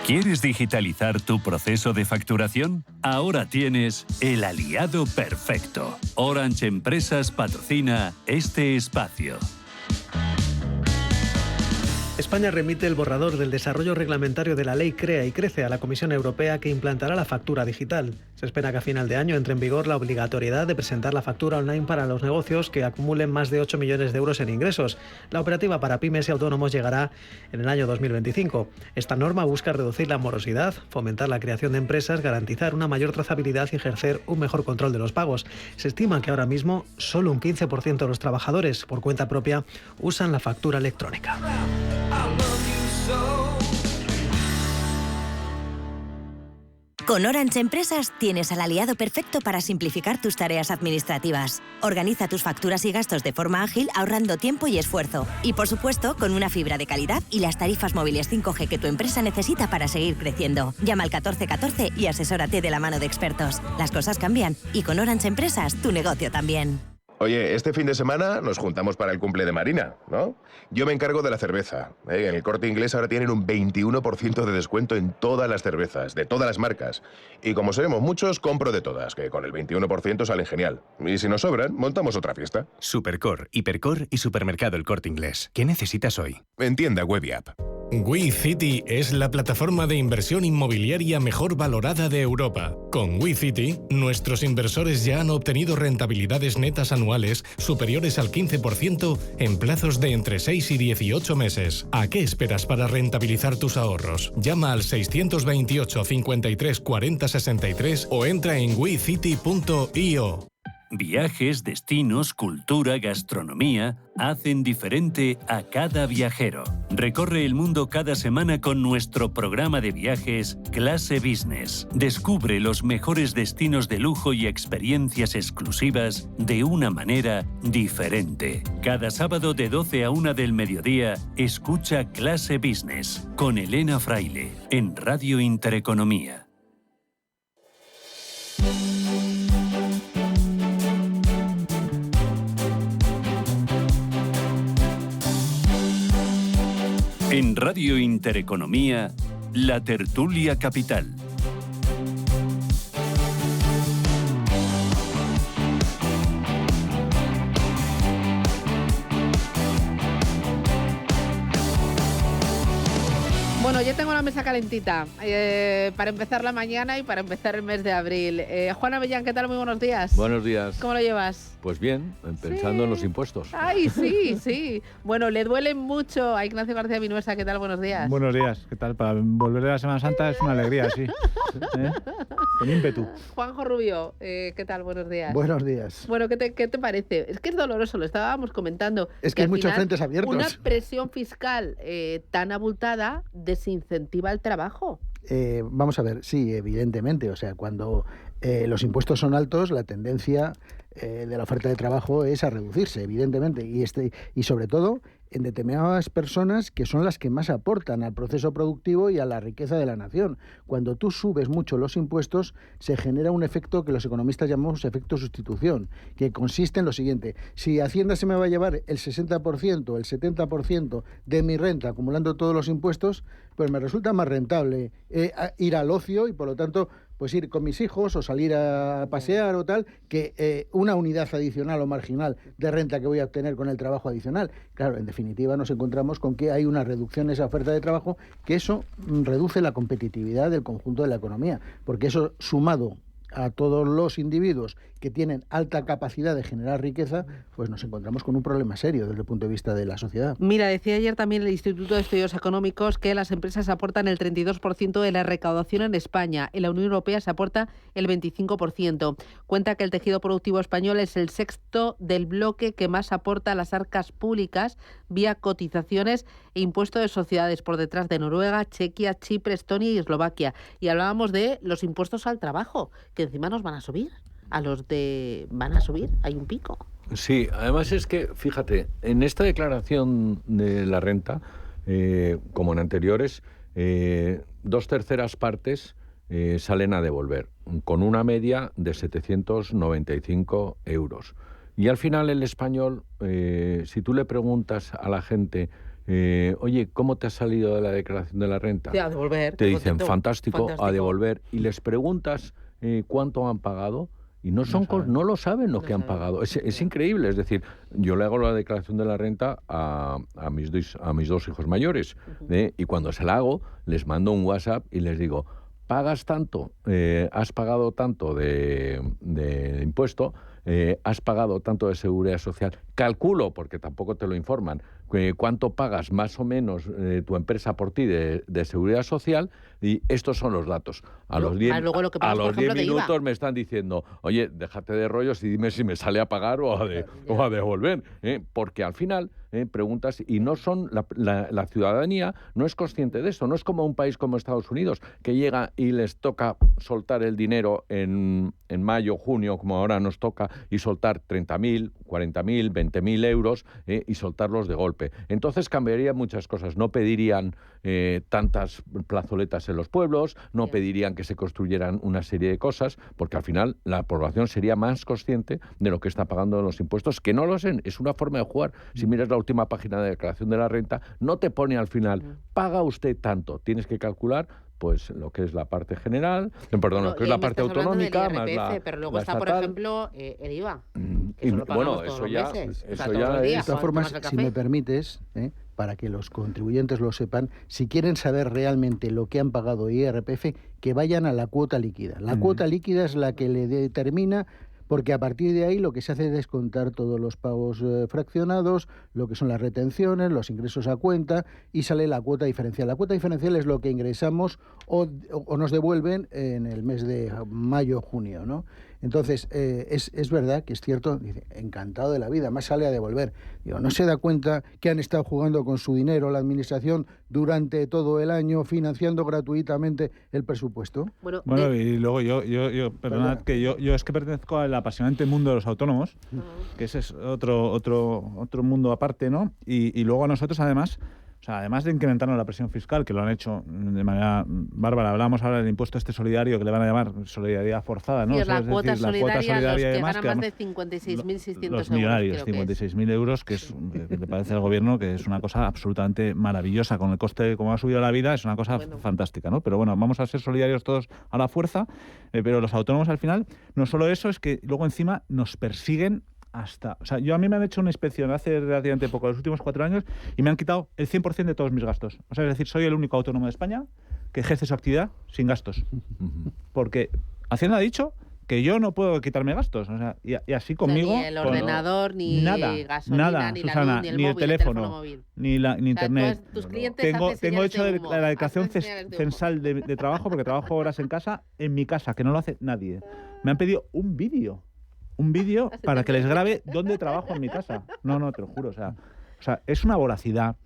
¿Quieres digitalizar tu proceso de facturación? Ahora tienes el aliado perfecto. Orange Empresas patrocina este espacio. España remite el borrador del desarrollo reglamentario de la ley Crea y Crece a la Comisión Europea, que implantará la factura digital. Se espera que a final de año entre en vigor la obligatoriedad de presentar la factura online para los negocios que acumulen más de 8 millones de euros en ingresos. La operativa para pymes y autónomos llegará en el año 2025. Esta norma busca reducir la morosidad, fomentar la creación de empresas, garantizar una mayor trazabilidad y ejercer un mejor control de los pagos. Se estima que ahora mismo solo un 15% de los trabajadores por cuenta propia usan la factura electrónica. Con Orange Empresas tienes al aliado perfecto para simplificar tus tareas administrativas. Organiza tus facturas y gastos de forma ágil, ahorrando tiempo y esfuerzo. Y por supuesto, con una fibra de calidad y las tarifas móviles 5G que tu empresa necesita para seguir creciendo. Llama al 1414 y asesórate de la mano de expertos. Las cosas cambian y con Orange Empresas tu negocio también. Oye, este fin de semana nos juntamos para el cumple de Marina, ¿no? Yo me encargo de la cerveza. En el Corte Inglés ahora tienen un 21% de descuento en todas las cervezas, de todas las marcas. Y como seremos muchos, compro de todas, que con el 21% salen genial. Y si nos sobran, montamos otra fiesta. Supercor, Hipercor y Supermercado El Corte Inglés. ¿Qué necesitas hoy? En tienda web y app. WeCity es la plataforma de inversión inmobiliaria mejor valorada de Europa. Con WeCity, nuestros inversores ya han obtenido rentabilidades netas anuales superiores al 15% en plazos de entre 6 y 18 meses. ¿A qué esperas para rentabilizar tus ahorros? Llama al 628 53 40 63 o entra en wecity.io. Viajes, destinos, cultura, gastronomía hacen diferente a cada viajero. Recorre el mundo cada semana con nuestro programa de viajes Clase Business. Descubre los mejores destinos de lujo y experiencias exclusivas de una manera diferente. Cada sábado de 12 a 1 del mediodía, escucha Clase Business con Elena Fraile en Radio Intereconomía. En Radio Intereconomía, La Tertulia Capital. Bueno, ya tengo la mesa calentita para empezar la mañana y para empezar el mes de abril. Juan Avellán, ¿qué tal? Muy buenos días. Buenos días. ¿Cómo lo llevas? Pues bien, pensando en los impuestos. Ay, sí, sí. Bueno, le duelen mucho a Ignacio García Vinuesa. ¿Qué tal? Buenos días. Buenos días. ¿Qué tal? Para volver de la Semana Santa es una alegría, sí. Con ímpetu. Juanjo Rubio, ¿qué tal? Buenos días. Buenos días. Bueno, ¿qué te parece? Es que es doloroso, lo estábamos comentando. Es que hay muchos frentes abiertos. Una presión fiscal tan abultada desincentiva el trabajo. Vamos a ver, sí, evidentemente. O sea, cuando los impuestos son altos, la tendencia de la oferta de trabajo es a reducirse, evidentemente. Y sobre todo en determinadas personas que son las que más aportan al proceso productivo y a la riqueza de la nación. Cuando tú subes mucho los impuestos, se genera un efecto que los economistas llamamos efecto sustitución, que consiste en lo siguiente: si Hacienda se me va a llevar el 60%, el 70% de mi renta acumulando todos los impuestos, pues me resulta más rentable ir al ocio y, por lo tanto, pues ir con mis hijos o salir a pasear o tal, que una unidad adicional o marginal de renta que voy a obtener con el trabajo adicional. Claro, en definitiva nos encontramos con que hay una reducción en esa oferta de trabajo, que eso reduce la competitividad del conjunto de la economía, porque eso, sumado a todos los individuos que tienen alta capacidad de generar riqueza, pues nos encontramos con un problema serio desde el punto de vista de la sociedad. Mira, decía ayer también el Instituto de Estudios Económicos que las empresas aportan el 32% de la recaudación en España. En la Unión Europea se aporta el 25%. Cuenta que el tejido productivo español es el sexto del bloque que más aporta a las arcas públicas vía cotizaciones e impuesto de sociedades, por detrás de Noruega, Chequia, Chipre, Estonia y Eslovaquia. Y hablábamos de los impuestos al trabajo, que encima nos van a subir. ¿Van a subir? ¿Hay un pico? Sí, además es que, fíjate, en esta declaración de la renta, como en anteriores, 2/3 partes salen a devolver, con una media de 795 euros. Y al final el español, si tú le preguntas a la gente, oye, ¿cómo te has salido de la declaración de la renta? Sí, a devolver. Te dicen, fantástico, a devolver. Y les preguntas cuánto han pagado y no lo saben lo que han pagado. Es increíble. Es decir, yo le hago la declaración de la renta a mis dos hijos mayores, y cuando se la hago, les mando un WhatsApp y les digo, pagas tanto, has pagado tanto de impuesto, has pagado tanto de seguridad social, calculo, porque tampoco te lo informan, cuánto pagas más o menos tu empresa por ti de seguridad social, y estos son los datos. A los 10 minutos me están diciendo, oye, déjate de rollos y dime si me sale a pagar o a devolver, porque al final preguntas y no son la ciudadanía no es consciente de esto. No es como un país como Estados Unidos, que llega y les toca soltar el dinero en mayo, junio, como ahora nos toca, y soltar 30.000, 40.000, 20.000 euros y soltarlos de golpe. Entonces cambiaría muchas cosas. No pedirían tantas plazoletas en los pueblos, no pedirían que se construyeran una serie de cosas, porque al final la población sería más consciente de lo que está pagando en los impuestos, que no lo sé, es una forma de jugar. Si miras la última página de declaración de la renta, no te pone al final, paga usted tanto, tienes que calcular pues lo que es la parte general, lo que es la parte autonómica, más la pero luego está, por ejemplo, el IVA. Y bueno, eso ya es. De todas formas, si me permites, para que los contribuyentes lo sepan, si quieren saber realmente lo que han pagado IRPF, que vayan a la cuota líquida. La cuota líquida es la que le determina, porque a partir de ahí lo que se hace es descontar todos los pagos fraccionados, lo que son las retenciones, los ingresos a cuenta, y sale la cuota diferencial. La cuota diferencial es lo que ingresamos o nos devuelven en el mes de mayo o junio, ¿no? Entonces, es verdad que es cierto, dice, encantado de la vida, más sale a devolver. Digo, ¿no se da cuenta que han estado jugando con su dinero la administración durante todo el año, financiando gratuitamente el presupuesto? Bueno, y luego yo perdonad, que yo es que pertenezco al apasionante mundo de los autónomos, que ese es otro mundo aparte, ¿no? Y luego a nosotros, además de incrementarnos la presión fiscal, que lo han hecho de manera bárbara, hablamos ahora del impuesto le van a llamar solidaridad forzada, ¿no? Sí, la cuota solidaria, los que además, ganan más de 56.600 euros. Los millonarios, 56.000 euros, que le parece al gobierno que es una cosa absolutamente maravillosa. Con el coste, como ha subido la vida, es una cosa fantástica, ¿no? Pero bueno, vamos a ser solidarios todos a la fuerza, pero los autónomos al final, no solo eso, es que luego encima nos persiguen a mí me han hecho una inspección hace relativamente poco, los últimos 4 años, y me han quitado el 100% de todos mis gastos. Es decir, soy el único autónomo de España que ejerce su actividad sin gastos. Porque Hacienda ha dicho que yo no puedo quitarme gastos. Y así conmigo... Ni el ordenador, ni gasolina, ni Susana, la luz, ni el móvil, el teléfono, ni internet. Tus clientes tengo hecho la declaración censal de trabajo, porque trabajo horas en casa, en mi casa, que no lo hace nadie. Me han pedido un vídeo para que les grabe dónde trabajo en mi casa. No, te lo juro. O sea, es una voracidad.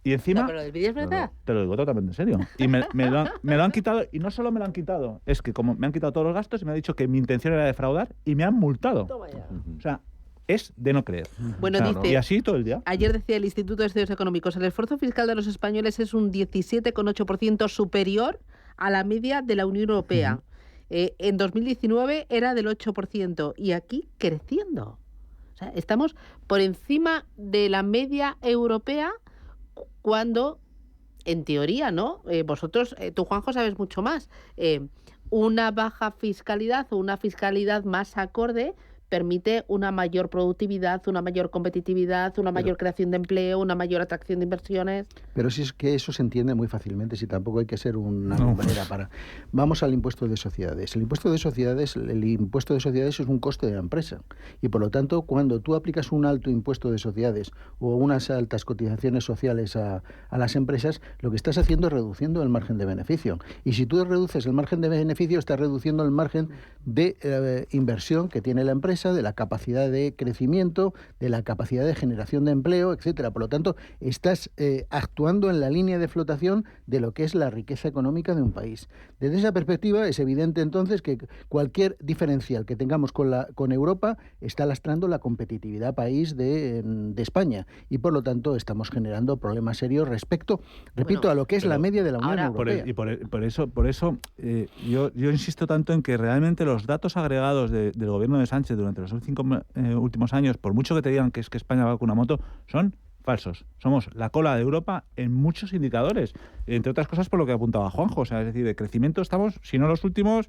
Y encima... No, pero el vídeo es verdad. Te lo digo totalmente en serio. Y me lo han quitado, y no solo me lo han quitado, es que como me han quitado todos los gastos y me han dicho que mi intención era defraudar y me han multado. O sea, es de no creer. Bueno, dice, y así todo el día. Ayer decía el Instituto de Estudios Económicos, el esfuerzo fiscal de los españoles es un 17,8% superior a la media de la Unión Europea. En 2019 era del 8% y aquí creciendo. O sea, estamos por encima de la media europea cuando, en teoría, ¿no? Vosotros, tú, Juanjo, sabes mucho más. Una baja fiscalidad o una fiscalidad más acorde permite una mayor productividad, una mayor competitividad, una mayor creación de empleo, una mayor atracción de inversiones. Pero si es que eso se entiende muy fácilmente, si tampoco hay que ser una manera para... Vamos al impuesto de sociedades. El impuesto de sociedades es un coste de la empresa. Y por lo tanto, cuando tú aplicas un alto impuesto de sociedades o unas altas cotizaciones sociales a las empresas, lo que estás haciendo es reduciendo el margen de beneficio. Y si tú reduces el margen de beneficio, estás reduciendo el margen de inversión que tiene la empresa, de la capacidad de crecimiento, de la capacidad de generación de empleo, etcétera. Por lo tanto, estás actuando en la línea de flotación de lo que es la riqueza económica de un país. Desde esa perspectiva, es evidente entonces que cualquier diferencial que tengamos con Europa está lastrando la competitividad país de España, y por lo tanto estamos generando problemas serios respecto, repito, a lo que es la media de la Unión Europea. Por eso yo insisto tanto en que realmente los datos agregados del gobierno de Sánchez durante los 5 últimos años, por mucho que te digan que es que España va con una moto, son falsos. Somos la cola de Europa en muchos indicadores, entre otras cosas por lo que apuntaba Juanjo. O sea, es decir, de crecimiento estamos, si no los últimos,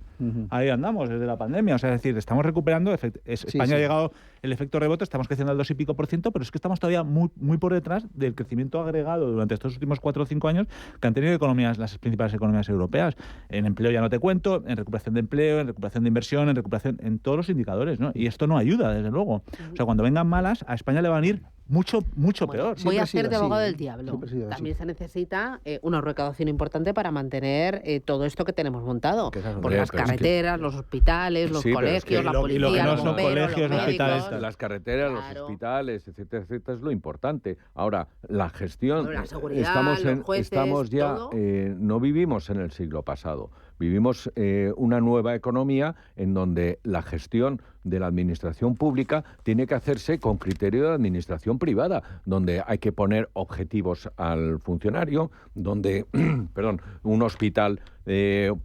ahí andamos desde la pandemia. O sea, es decir, estamos recuperando, España ha llegado el efecto rebote, estamos creciendo al 2 y pico %, pero es que estamos todavía muy por detrás del crecimiento agregado durante estos últimos 4 o 5 años que han tenido las principales economías europeas. En empleo ya no te cuento, en recuperación de empleo, en recuperación de inversión, en recuperación en todos los indicadores, ¿no? Y esto no ayuda, desde luego. O sea, cuando vengan malas, a España le van a ir mucho peor. Voy a ser de abogado del diablo. También se necesita una recaudación importante para mantener todo esto que tenemos montado. Por las carreteras, los hospitales, los colegios, la policía, y lo que no son colegios, los hospitales, las carreteras, los hospitales, etcétera, es lo importante. Ahora, la gestión, la seguridad, estamos ya, no vivimos en el siglo pasado. Vivimos una nueva economía en donde la gestión de la administración pública tiene que hacerse con criterio de administración privada, donde hay que poner objetivos al funcionario, donde un hospital,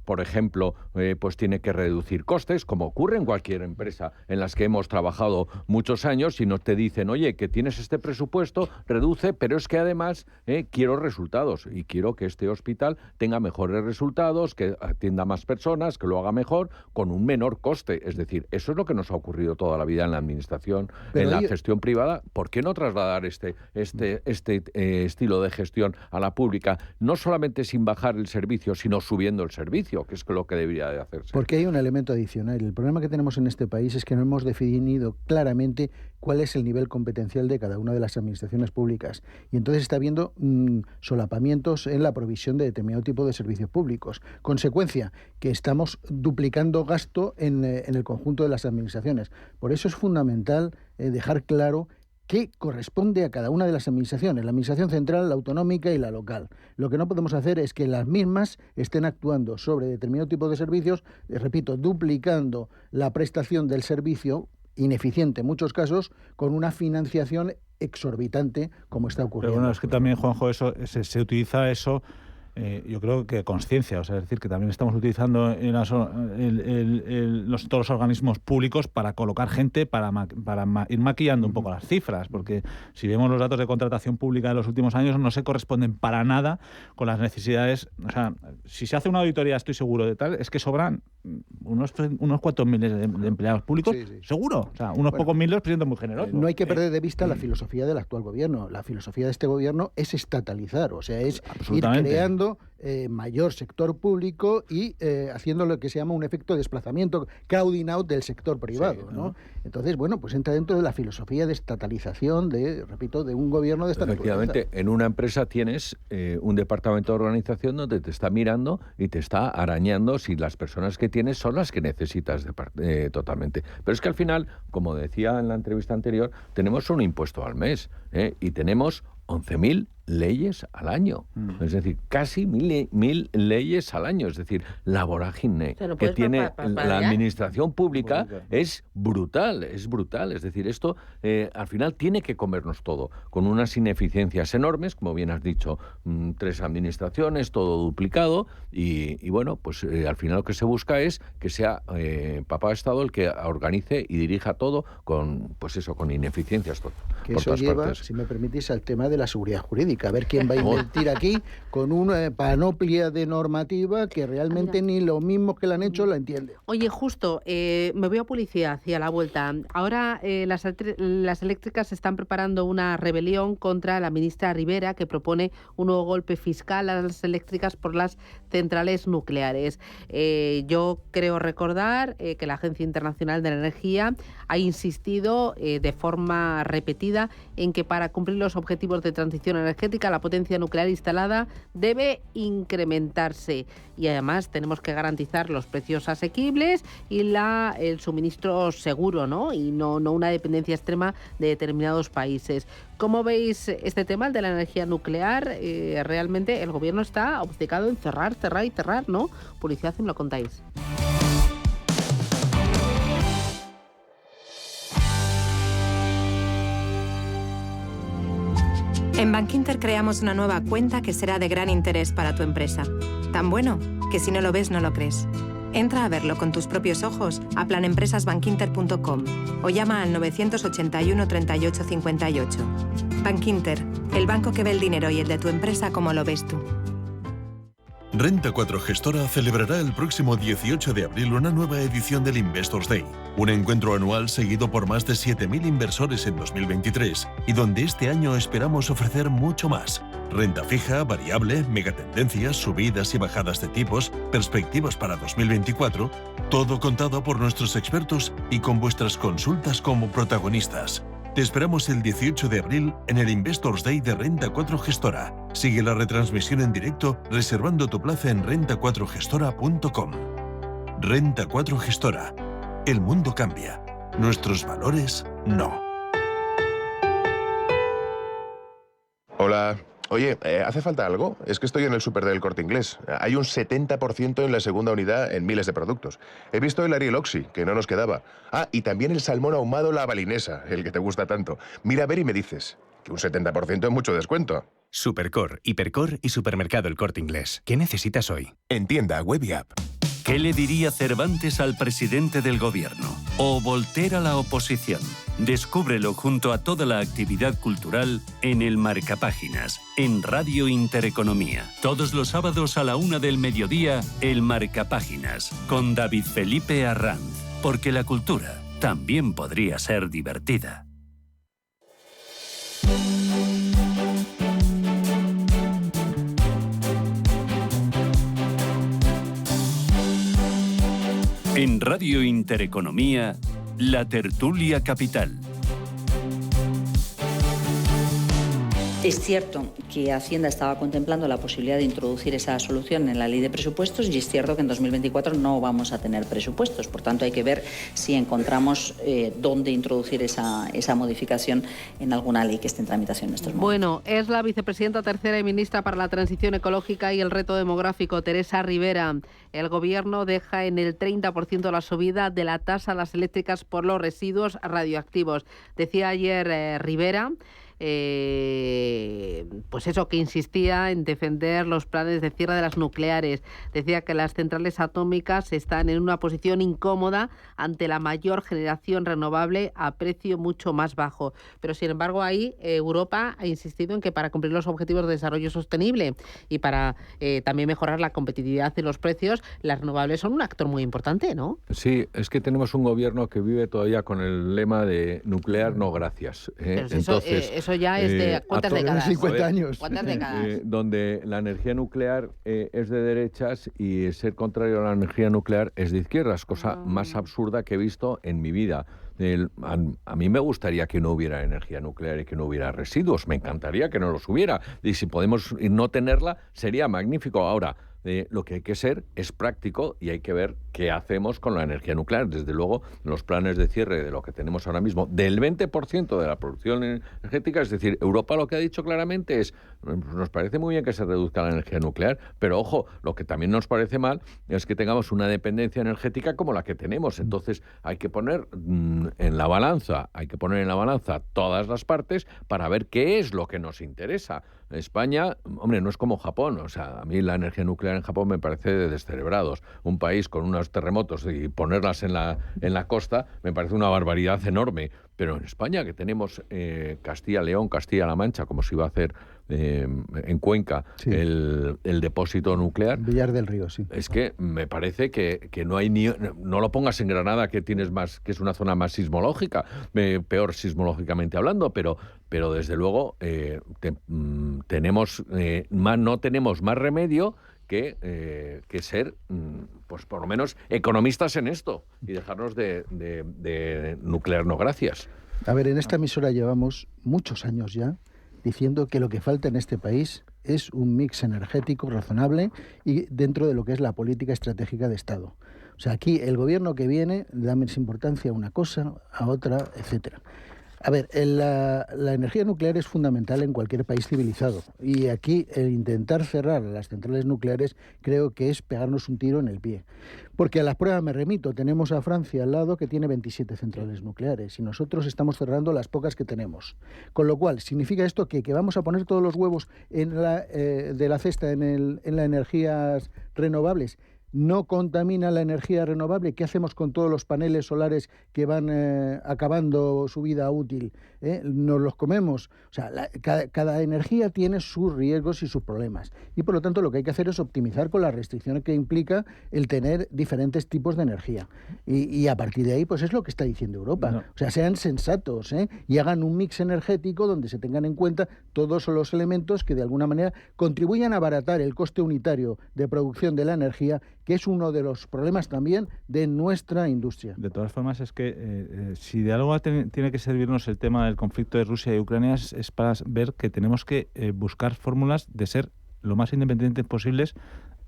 por ejemplo, pues tiene que reducir costes, como ocurre en cualquier empresa en las que hemos trabajado muchos años, y nos te dicen, oye, que tienes este presupuesto, reduce, pero es que además quiero resultados y quiero que este hospital tenga mejores resultados, que atienda más personas, que lo haga mejor, con un menor coste. Es decir, eso es lo que nos ha ocurrido toda la vida en la administración, pero en la gestión privada. ¿Por qué no trasladar este estilo de gestión a la pública? No solamente sin bajar el servicio, sino subiendo ofreciendo el servicio, que es lo que debería de hacerse. Porque hay un elemento adicional. El problema que tenemos en este país es que no hemos definido claramente cuál es el nivel competencial de cada una de las administraciones públicas. Y entonces está habiendo solapamientos en la provisión de determinado tipo de servicios públicos. Consecuencia, que estamos duplicando gasto en el conjunto de las administraciones. Por eso es fundamental dejar claro qué corresponde a cada una de las administraciones, la administración central, la autonómica y la local. Lo que no podemos hacer es que las mismas estén actuando sobre determinado tipo de servicios, repito, duplicando la prestación del servicio, ineficiente en muchos casos, con una financiación exorbitante, como está ocurriendo. Pero bueno, es que también, Juanjo, eso se utiliza eso. Yo creo que conciencia, o sea, es decir, que también estamos utilizando todos los organismos públicos para colocar gente, para ir maquillando un poco las cifras, porque si vemos los datos de contratación pública de los últimos años no se corresponden para nada con las necesidades. O sea, si se hace una auditoría, estoy seguro de tal, es que sobran unos cuantos miles de empleados públicos, sí. Seguro. O sea, pocos miles, presidente muy generoso. No hay que perder de vista la filosofía del actual gobierno. La filosofía de este gobierno es estatalizar, o sea, es ir creando mayor sector público y haciendo lo que se llama un efecto de desplazamiento, crowding out del sector privado, sí, ¿no? Entonces, bueno, pues entra dentro de la filosofía de estatalización de un gobierno de esta naturaleza. Efectivamente, en una empresa tienes un departamento de organización donde te está mirando y te está arañando si las personas que tienes son las que necesitas totalmente. Pero es que al final, como decía en la entrevista anterior, tenemos un impuesto al mes y tenemos 11.000 leyes al año, es decir, casi 1.000 leyes al año, es decir, la vorágine que tiene la administración pública es brutal, es decir, esto al final tiene que comernos todo, con unas ineficiencias enormes, como bien has dicho, 3 administraciones, todo duplicado, y bueno, pues al final lo que se busca es que sea Papá Estado el que organice y dirija todo con, pues eso, con ineficiencias por eso lleva, partes. Si me permitís, al tema de la seguridad jurídica. A ver quién va a invertir aquí con una panoplia de normativa que realmente ni lo mismo que la han hecho la entiende. Oye, justo, me voy a publicidad y a la vuelta. Ahora las eléctricas están preparando una rebelión contra la ministra Rivera, que propone un nuevo golpe fiscal a las eléctricas por las centrales nucleares. Yo creo recordar que la Agencia Internacional de la Energía ha insistido de forma repetida en que para cumplir los objetivos de transición energética la potencia nuclear instalada debe incrementarse y además tenemos que garantizar los precios asequibles y el suministro seguro, ¿no? Y no una dependencia extrema de determinados países. ¿Cómo veis este tema, el de la energía nuclear? Realmente el gobierno está obcecado en cerrar, ¿no? Publicidad, me lo contáis. En Bankinter creamos una nueva cuenta que será de gran interés para tu empresa. Tan bueno que si no lo ves no lo crees. Entra a verlo con tus propios ojos a planempresasbankinter.com o llama al 981 38 58. Bankinter, el banco que ve el dinero y el de tu empresa como lo ves tú. Renta 4 Gestora celebrará el próximo 18 de abril una nueva edición del Investors Day, un encuentro anual seguido por más de 7.000 inversores en 2023 y donde este año esperamos ofrecer mucho más. Renta fija, variable, megatendencias, subidas y bajadas de tipos, perspectivas para 2024, todo contado por nuestros expertos y con vuestras consultas como protagonistas. Te esperamos el 18 de abril en el Investors Day de Renta 4 Gestora. Sigue la retransmisión en directo reservando tu plaza en renta4gestora.com. Renta 4 Gestora. El mundo cambia. Nuestros valores no. Hola. Oye, ¿hace falta algo? Es que estoy en el súper del Corte Inglés. Hay un 70% en la segunda unidad en miles de productos. He visto el Ariel Oxy, que no nos quedaba. Ah, y también el salmón ahumado La Balinesa, el que te gusta tanto. Mira a ver y me dices que un 70% es mucho descuento. Supercor, Hipercor y Supermercado El Corte Inglés. ¿Qué necesitas hoy? En tienda, web y app. ¿Qué le diría Cervantes al presidente del gobierno? ¿O Voltaire a la oposición? Descúbrelo junto a toda la actividad cultural en el Marcapáginas, en Radio Intereconomía. Todos los sábados a la 1 del mediodía, el Marcapáginas, con David Felipe Arranz. Porque la cultura también podría ser divertida. En Radio Intereconomía, La Tertulia Capital. Es cierto que Hacienda estaba contemplando la posibilidad de introducir esa solución en la ley de presupuestos y es cierto que en 2024 no vamos a tener presupuestos. Por tanto, hay que ver si encontramos dónde introducir esa modificación en alguna ley que esté en tramitación en estos momentos. Bueno, es la vicepresidenta tercera y ministra para la Transición Ecológica y el Reto Demográfico, Teresa Rivera. El Gobierno deja en el 30% la subida de la tasa a las eléctricas por los residuos radioactivos. Decía ayer Rivera pues eso, que insistía en defender los planes de cierre de las nucleares. Decía que las centrales atómicas están en una posición incómoda ante la mayor generación renovable a precio mucho más bajo. Pero sin embargo ahí Europa ha insistido en que para cumplir los objetivos de desarrollo sostenible y para también mejorar la competitividad y los precios, las renovables son un actor muy importante, ¿no? Sí, es que tenemos un gobierno que vive todavía con el lema de nuclear no gracias. Entonces, eso ya es de ¿cuántas décadas? 50 años. ¿Cuántas décadas? Donde la energía nuclear es de derechas y ser contrario a la energía nuclear es de izquierdas, cosa más absurda que he visto en mi vida. A mí me gustaría que no hubiera energía nuclear y que no hubiera residuos, me encantaría que no los hubiera, y si podemos no tenerla sería magnífico. Ahora, lo que hay que ser es práctico y hay que ver qué hacemos con la energía nuclear. Desde luego, los planes de cierre de lo que tenemos ahora mismo, del 20% de la producción energética, es decir, Europa lo que ha dicho claramente es, nos parece muy bien que se reduzca la energía nuclear, pero ojo, lo que también nos parece mal es que tengamos una dependencia energética como la que tenemos. Entonces, hay que poner en la balanza todas las partes para ver qué es lo que nos interesa. España, hombre, no es como Japón, o sea, a mí la energía nuclear en Japón me parece de descerebrados. Un país con unos terremotos y ponerlas en la costa me parece una barbaridad enorme. Pero en España, que tenemos Castilla-León, Castilla-La Mancha, como se iba a hacer en Cuenca, sí, el depósito nuclear. Villar del Río, sí. Es que me parece que no hay no lo pongas en Granada, que es una zona más sismológica, peor sismológicamente hablando, pero desde luego no tenemos más remedio que ser, pues por lo menos, economistas en esto y dejarnos de nuclear no gracias. A ver, en esta emisora llevamos muchos años ya diciendo que lo que falta en este país es un mix energético razonable y dentro de lo que es la política estratégica de Estado. O sea, aquí el gobierno que viene da más importancia a una cosa, a otra, etcétera. A ver, la energía nuclear es fundamental en cualquier país civilizado y aquí el intentar cerrar las centrales nucleares creo que es pegarnos un tiro en el pie. Porque a las pruebas me remito, tenemos a Francia al lado que tiene 27 centrales nucleares y nosotros estamos cerrando las pocas que tenemos. Con lo cual, ¿significa esto que vamos a poner todos los huevos de la cesta en las energías renovables? ¿No contamina la energía renovable? ¿Qué hacemos con todos los paneles solares que van acabando su vida útil? ¿Nos los comemos? O sea, cada energía tiene sus riesgos y sus problemas. Y por lo tanto lo que hay que hacer es optimizar con las restricciones que implica el tener diferentes tipos de energía. Y a partir de ahí, pues es lo que está diciendo Europa. No. O sea, sean sensatos y hagan un mix energético donde se tengan en cuenta todos los elementos que de alguna manera contribuyan a abaratar el coste unitario de producción de la energía, que es uno de los problemas también de nuestra industria. De todas formas, es que si de algo tiene que servirnos el tema del conflicto de Rusia y Ucrania es para ver que tenemos que buscar fórmulas de ser lo más independientes posibles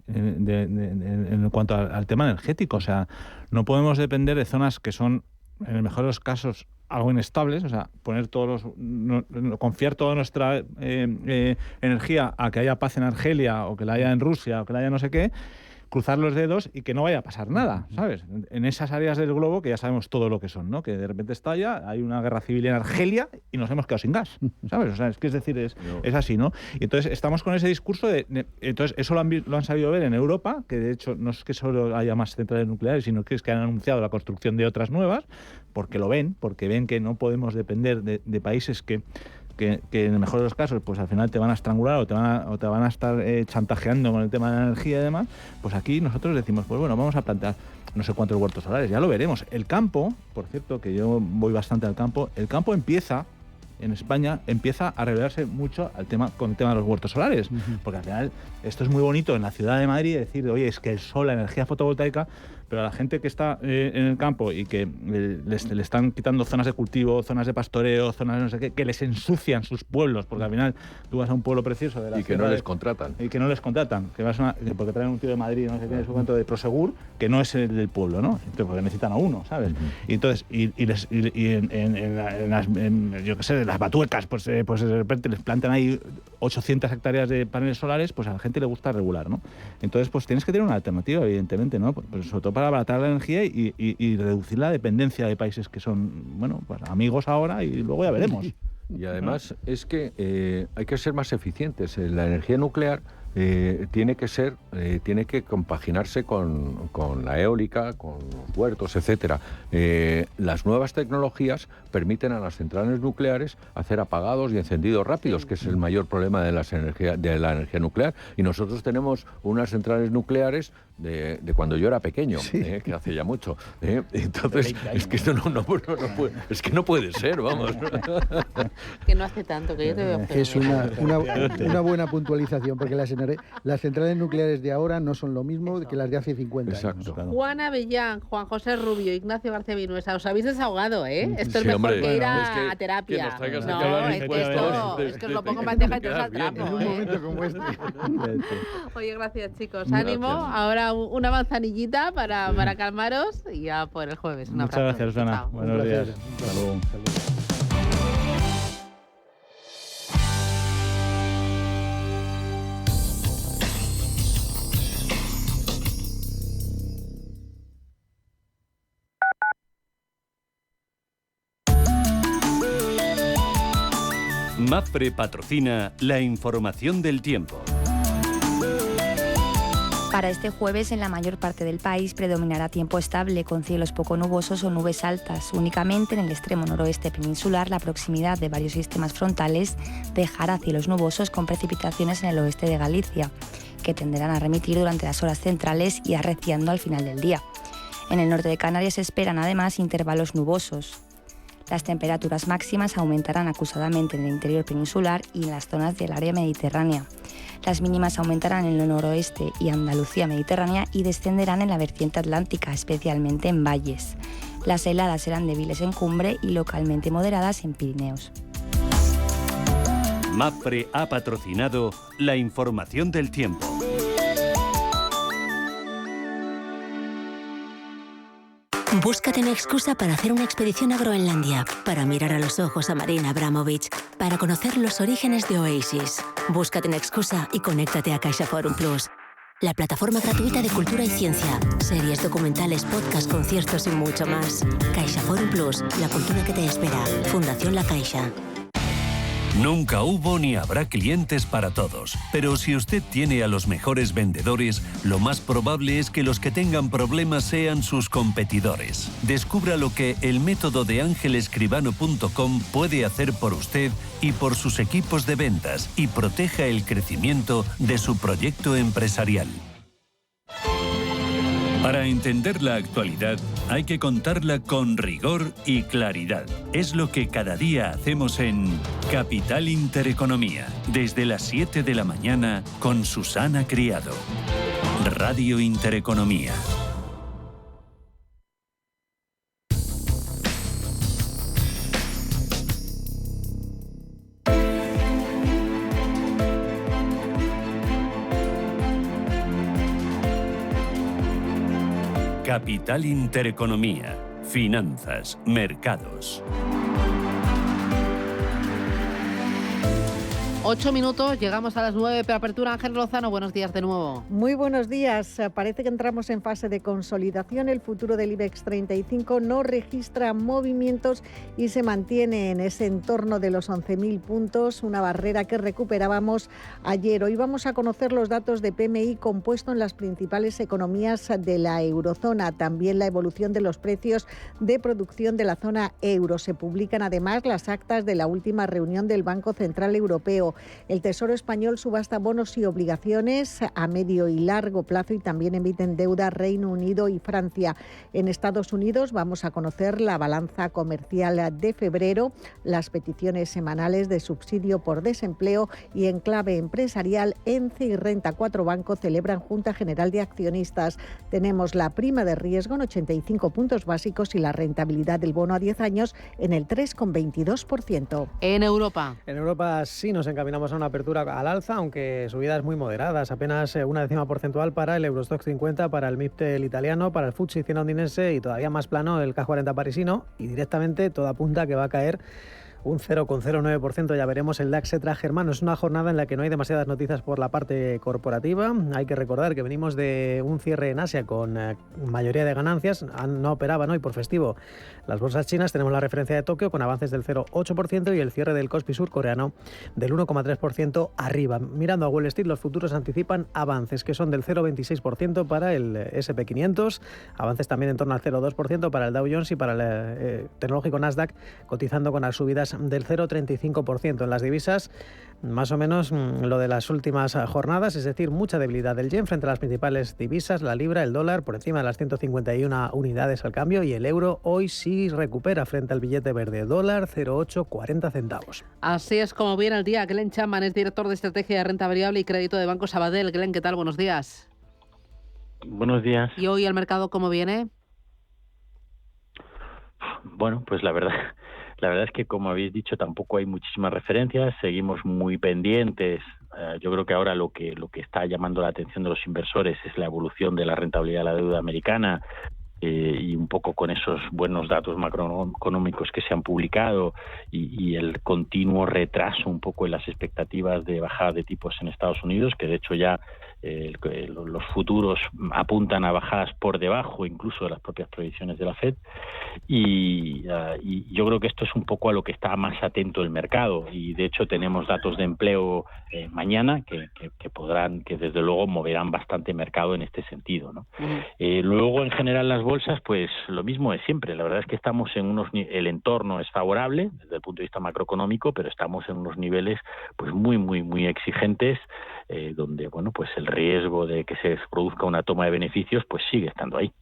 en cuanto al tema energético. O sea, no podemos depender de zonas que son, en el mejor de los casos, algo inestables, o sea, confiar toda nuestra energía a que haya paz en Argelia o que la haya en Rusia o que la haya no sé qué, cruzar los dedos y que no vaya a pasar nada, ¿sabes? En esas áreas del globo que ya sabemos todo lo que son, ¿no? Que de repente estalla, hay una guerra civil en Argelia y nos hemos quedado sin gas, ¿sabes? O sea, es así, ¿no? Y entonces estamos con ese discurso entonces eso lo han sabido ver en Europa, que de hecho no es que solo haya más centrales nucleares, sino que es que han anunciado la construcción de otras nuevas, porque ven que no podemos depender de países que en el mejor de los casos pues al final te van a estrangular o te van a estar chantajeando con el tema de la energía y demás. Pues aquí nosotros decimos, pues bueno, vamos a plantar no sé cuántos huertos solares, ya lo veremos. El campo, por cierto, que yo voy bastante al campo, el campo en España empieza a revelarse mucho con el tema de los huertos solares, porque al final esto es muy bonito en la ciudad de Madrid decir, oye, es que el sol, la energía fotovoltaica, pero a la gente que está en el campo y que le están quitando zonas de cultivo, zonas de pastoreo, zonas de no sé qué, que les ensucian sus pueblos, porque al final tú vas a un pueblo precioso de la y que no les contratan. Y que no les contratan, porque traen un tío de Madrid, no sé qué, su cuento de Prosegur, que no es el del pueblo, ¿no? Entonces, porque necesitan a uno, ¿sabes? Y entonces, yo qué sé, de las batuecas, pues de repente les plantan ahí 800 hectáreas de paneles solares, pues a la gente le gusta regular, ¿no? Entonces, pues tienes que tener una alternativa, evidentemente, ¿no? Pues sobre todo para abaratar la energía y reducir la dependencia de países que son, bueno, pues amigos ahora y luego ya veremos. Y además es que hay que ser más eficientes. La energía nuclear tiene que compaginarse con la eólica, con los huertos, etcétera. Las nuevas tecnologías permiten a las centrales nucleares hacer apagados y encendidos rápidos, que es el mayor problema de la energía nuclear. Y nosotros tenemos unas centrales nucleares de cuando yo era pequeño, que hace ya mucho. Entonces, es que esto no puede ser, vamos. Que no hace tanto, que yo te veo. Es una buena puntualización, porque las centrales nucleares de ahora no son lo mismo que las de hace 50 años. Juan Avellán, Juan José Rubio, Ignacio García Vinuesa, os habéis desahogado, ¿eh? Esto es mejor que ir a terapia. Es que os lo pongo más de gente al trapo. En un momento como este. Oye, gracias, chicos. Ánimo. Ahora una manzanillita para calmaros y ya por el jueves. Muchas gracias, Susana. Buenos días. Hasta luego. MAPFRE patrocina la información del tiempo. Para este jueves, en la mayor parte del país predominará tiempo estable, con cielos poco nubosos o nubes altas. Únicamente en el extremo noroeste peninsular, la proximidad de varios sistemas frontales dejará cielos nubosos con precipitaciones en el oeste de Galicia, que tenderán a remitir durante las horas centrales y arreciando al final del día. En el norte de Canarias se esperan además intervalos nubosos. Las temperaturas máximas aumentarán acusadamente en el interior peninsular y en las zonas del área mediterránea. Las mínimas aumentarán en el noroeste y Andalucía mediterránea y descenderán en la vertiente atlántica, especialmente en valles. Las heladas serán débiles en cumbre y localmente moderadas en Pirineos. MAPFRE ha patrocinado la información del tiempo. Búscate una excusa para hacer una expedición a Groenlandia, para mirar a los ojos a Marina Abramovich, para conocer los orígenes de Oasis. Búscate una excusa y conéctate a CaixaForum Plus, la plataforma gratuita de cultura y ciencia, series, documentales, podcasts, conciertos y mucho más. CaixaForum Plus, la cultura que te espera. Fundación La Caixa. Nunca hubo ni habrá clientes para todos, pero si usted tiene a los mejores vendedores, lo más probable es que los que tengan problemas sean sus competidores. Descubra lo que el método de angelescribano.com puede hacer por usted y por sus equipos de ventas y proteja el crecimiento de su proyecto empresarial. Para entender la actualidad, hay que contarla con rigor y claridad. Es lo que cada día hacemos en Capital Intereconomía, desde las 7 de la mañana con Susana Criado. Radio Intereconomía. Capital Intereconomía. Finanzas, mercados. 8 minutos, llegamos a las 9 de apertura. Ángel Lozano, buenos días de nuevo. Muy buenos días. Parece que entramos en fase de consolidación. El futuro del IBEX 35 no registra movimientos y se mantiene en ese entorno de los 11.000 puntos, una barrera que recuperábamos ayer. Hoy vamos a conocer los datos de PMI compuesto en las principales economías de la eurozona, también la evolución de los precios de producción de la zona euro. Se publican además las actas de la última reunión del Banco Central Europeo. El Tesoro español subasta bonos y obligaciones a medio y largo plazo y también emiten deuda Reino Unido y Francia. En Estados Unidos vamos a conocer la balanza comercial de febrero, las peticiones semanales de subsidio por desempleo y en clave empresarial, ENCE y Renta 4 Banco celebran Junta General de Accionistas. Tenemos la prima de riesgo en 85 puntos básicos y la rentabilidad del bono a 10 años en el 3,22%. En Europa. En Europa sí nos encaminamos a una apertura al alza, aunque subidas muy moderadas, apenas una décima porcentual para el Eurostoxx 50, para el MIPTE el italiano, para el FTSE 100 londinense y todavía más plano el CAC 40 parisino, y directamente toda apunta que va a caer un 0,09%, ya veremos el DAX Xetra germano. Es una jornada en la que no hay demasiadas noticias por la parte corporativa. Hay que recordar que venimos de un cierre en Asia con mayoría de ganancias. No operaban hoy por festivo las bolsas chinas. Tenemos la referencia de Tokio con avances del 0,8% y el cierre del Kospi surcoreano del 1,3% arriba. Mirando a Wall Street, los futuros anticipan avances que son del 0,26% para el S&P 500, avances también en torno al 0,2% para el Dow Jones y para el tecnológico Nasdaq, cotizando con las subidas del 0,35%. En las divisas, más o menos lo de las últimas jornadas, es decir, mucha debilidad del yen frente a las principales divisas, la libra, el dólar por encima de las 151 unidades al cambio y el euro hoy sí recupera frente al billete verde, dólar 0,840 centavos. Así es como viene el día. Glenn Chapman es director de estrategia de renta variable y crédito de Banco Sabadell. Glenn, ¿qué tal? Buenos días. Buenos días. ¿Y hoy el mercado cómo viene? Bueno, pues la verdad es que, como habéis dicho, tampoco hay muchísimas referencias, seguimos muy pendientes. Yo creo que ahora lo que está llamando la atención de los inversores es la evolución de la rentabilidad de la deuda americana, y un poco con esos buenos datos macroeconómicos que se han publicado y el continuo retraso un poco en las expectativas de bajada de tipos en Estados Unidos, que de hecho ya los futuros apuntan a bajadas por debajo incluso de las propias previsiones de la FED, y yo creo que esto es un poco a lo que está más atento el mercado, y de hecho tenemos datos de empleo mañana que desde luego moverán bastante mercado en este sentido, ¿no? Luego, en general, las bolsas, pues lo mismo de siempre. La verdad es que estamos en el entorno es favorable desde el punto de vista macroeconómico, pero estamos en unos niveles pues muy exigentes, donde bueno, pues el riesgo de que se produzca una toma de beneficios pues sigue estando ahí.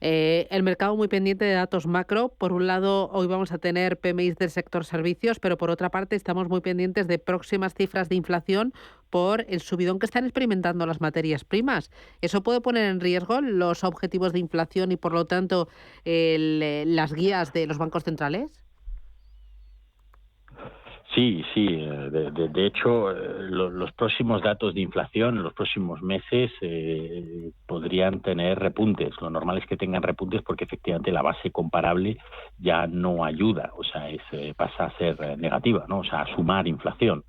El mercado muy pendiente de datos macro. Por un lado, hoy vamos a tener PMIs del sector servicios, pero por otra parte estamos muy pendientes de próximas cifras de inflación por el subidón que están experimentando las materias primas. ¿Eso puede poner en riesgo los objetivos de inflación y, por lo tanto, las guías de los bancos centrales? Sí. De hecho, los próximos datos de inflación en los próximos meses podrían tener repuntes. Lo normal es que tengan repuntes porque efectivamente la base comparable ya no ayuda, o sea, pasa a ser negativa, ¿no? O sea, a sumar inflación.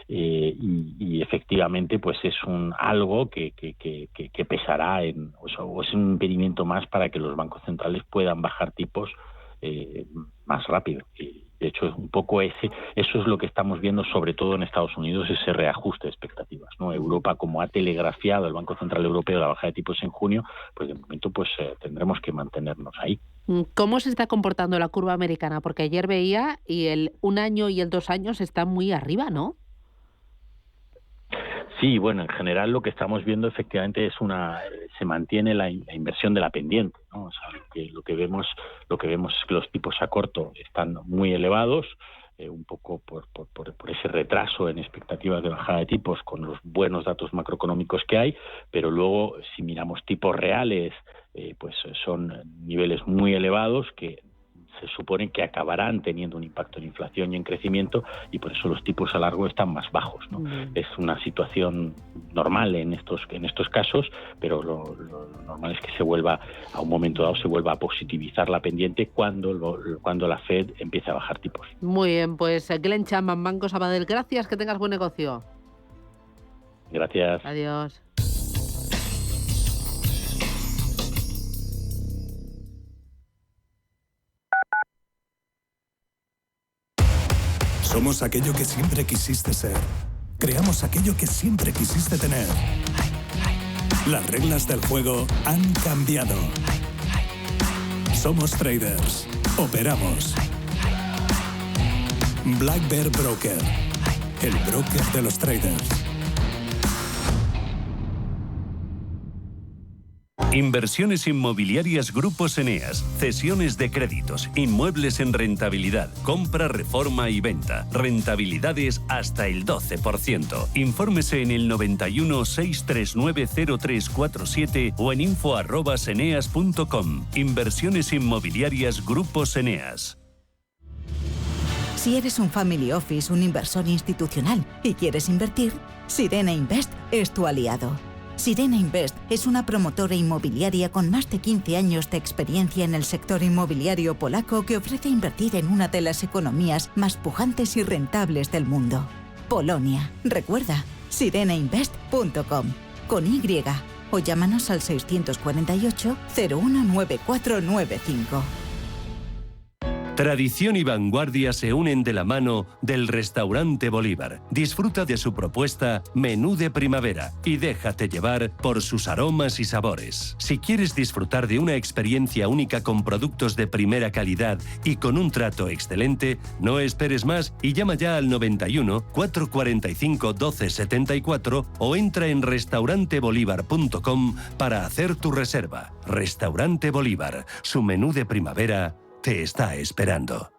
Y efectivamente, pues es algo que pesará o es un impedimento más para que los bancos centrales puedan bajar tipos más rápido. De hecho, un poco eso es lo que estamos viendo, sobre todo en Estados Unidos, ese reajuste de expectativas, ¿no? Europa, como ha telegrafiado el Banco Central Europeo la bajada de tipos en junio, pues de momento pues tendremos que mantenernos ahí. ¿Cómo se está comportando la curva americana? Porque ayer veía y el 1 año y el 2 años están muy arriba, ¿no? Sí, bueno, en general lo que estamos viendo efectivamente se mantiene la inversión de la pendiente, ¿no? O sea, lo que vemos es que los tipos a corto están muy elevados, un poco por ese retraso en expectativas de bajada de tipos con los buenos datos macroeconómicos que hay, pero luego si miramos tipos reales, pues son niveles muy elevados que se supone que acabarán teniendo un impacto en inflación y en crecimiento, y por eso los tipos a largo están más bajos, ¿no? Es una situación normal en estos casos, pero lo normal es que a un momento dado se vuelva a positivizar la pendiente cuando la Fed empiece a bajar tipos. Muy bien, pues Glenn Chapman, Banco Sabadell, gracias, que tengas buen negocio. Gracias. Adiós. Somos aquello que siempre quisiste ser. Creamos aquello que siempre quisiste tener. Las reglas del juego han cambiado. Somos traders. Operamos. Black Bear Broker. el broker de los traders. Inversiones inmobiliarias Grupos Eneas, cesiones de créditos, inmuebles en rentabilidad, compra, reforma y venta, rentabilidades hasta el 12%. Infórmese en el 91 639 0347 o en info@eneas.com. Inversiones inmobiliarias Grupos Eneas. Si eres un family office, un inversor institucional y quieres invertir, Sirena Invest es tu aliado. Sirena Invest es una promotora inmobiliaria con más de 15 años de experiencia en el sector inmobiliario polaco que ofrece invertir en una de las economías más pujantes y rentables del mundo. Polonia. Recuerda, sirenainvest.com con Y o llámanos al 648 019495. Tradición y vanguardia se unen de la mano del Restaurante Bolívar. Disfruta de su propuesta Menú de Primavera y déjate llevar por sus aromas y sabores. Si quieres disfrutar de una experiencia única con productos de primera calidad y con un trato excelente, no esperes más y llama ya al 91 445 1274 o entra en restaurantebolívar.com para hacer tu reserva. Restaurante Bolívar, su menú de primavera te está esperando.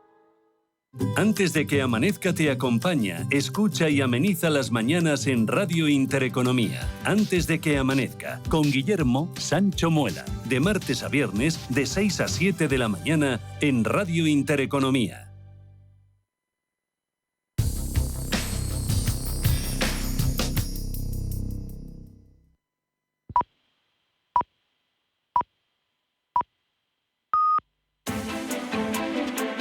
Antes de que amanezca te acompaña, escucha y ameniza las mañanas en Radio Intereconomía. Antes de que amanezca, con Guillermo Sancho Muela, de martes a viernes de 6 a 7 de la mañana en Radio Intereconomía.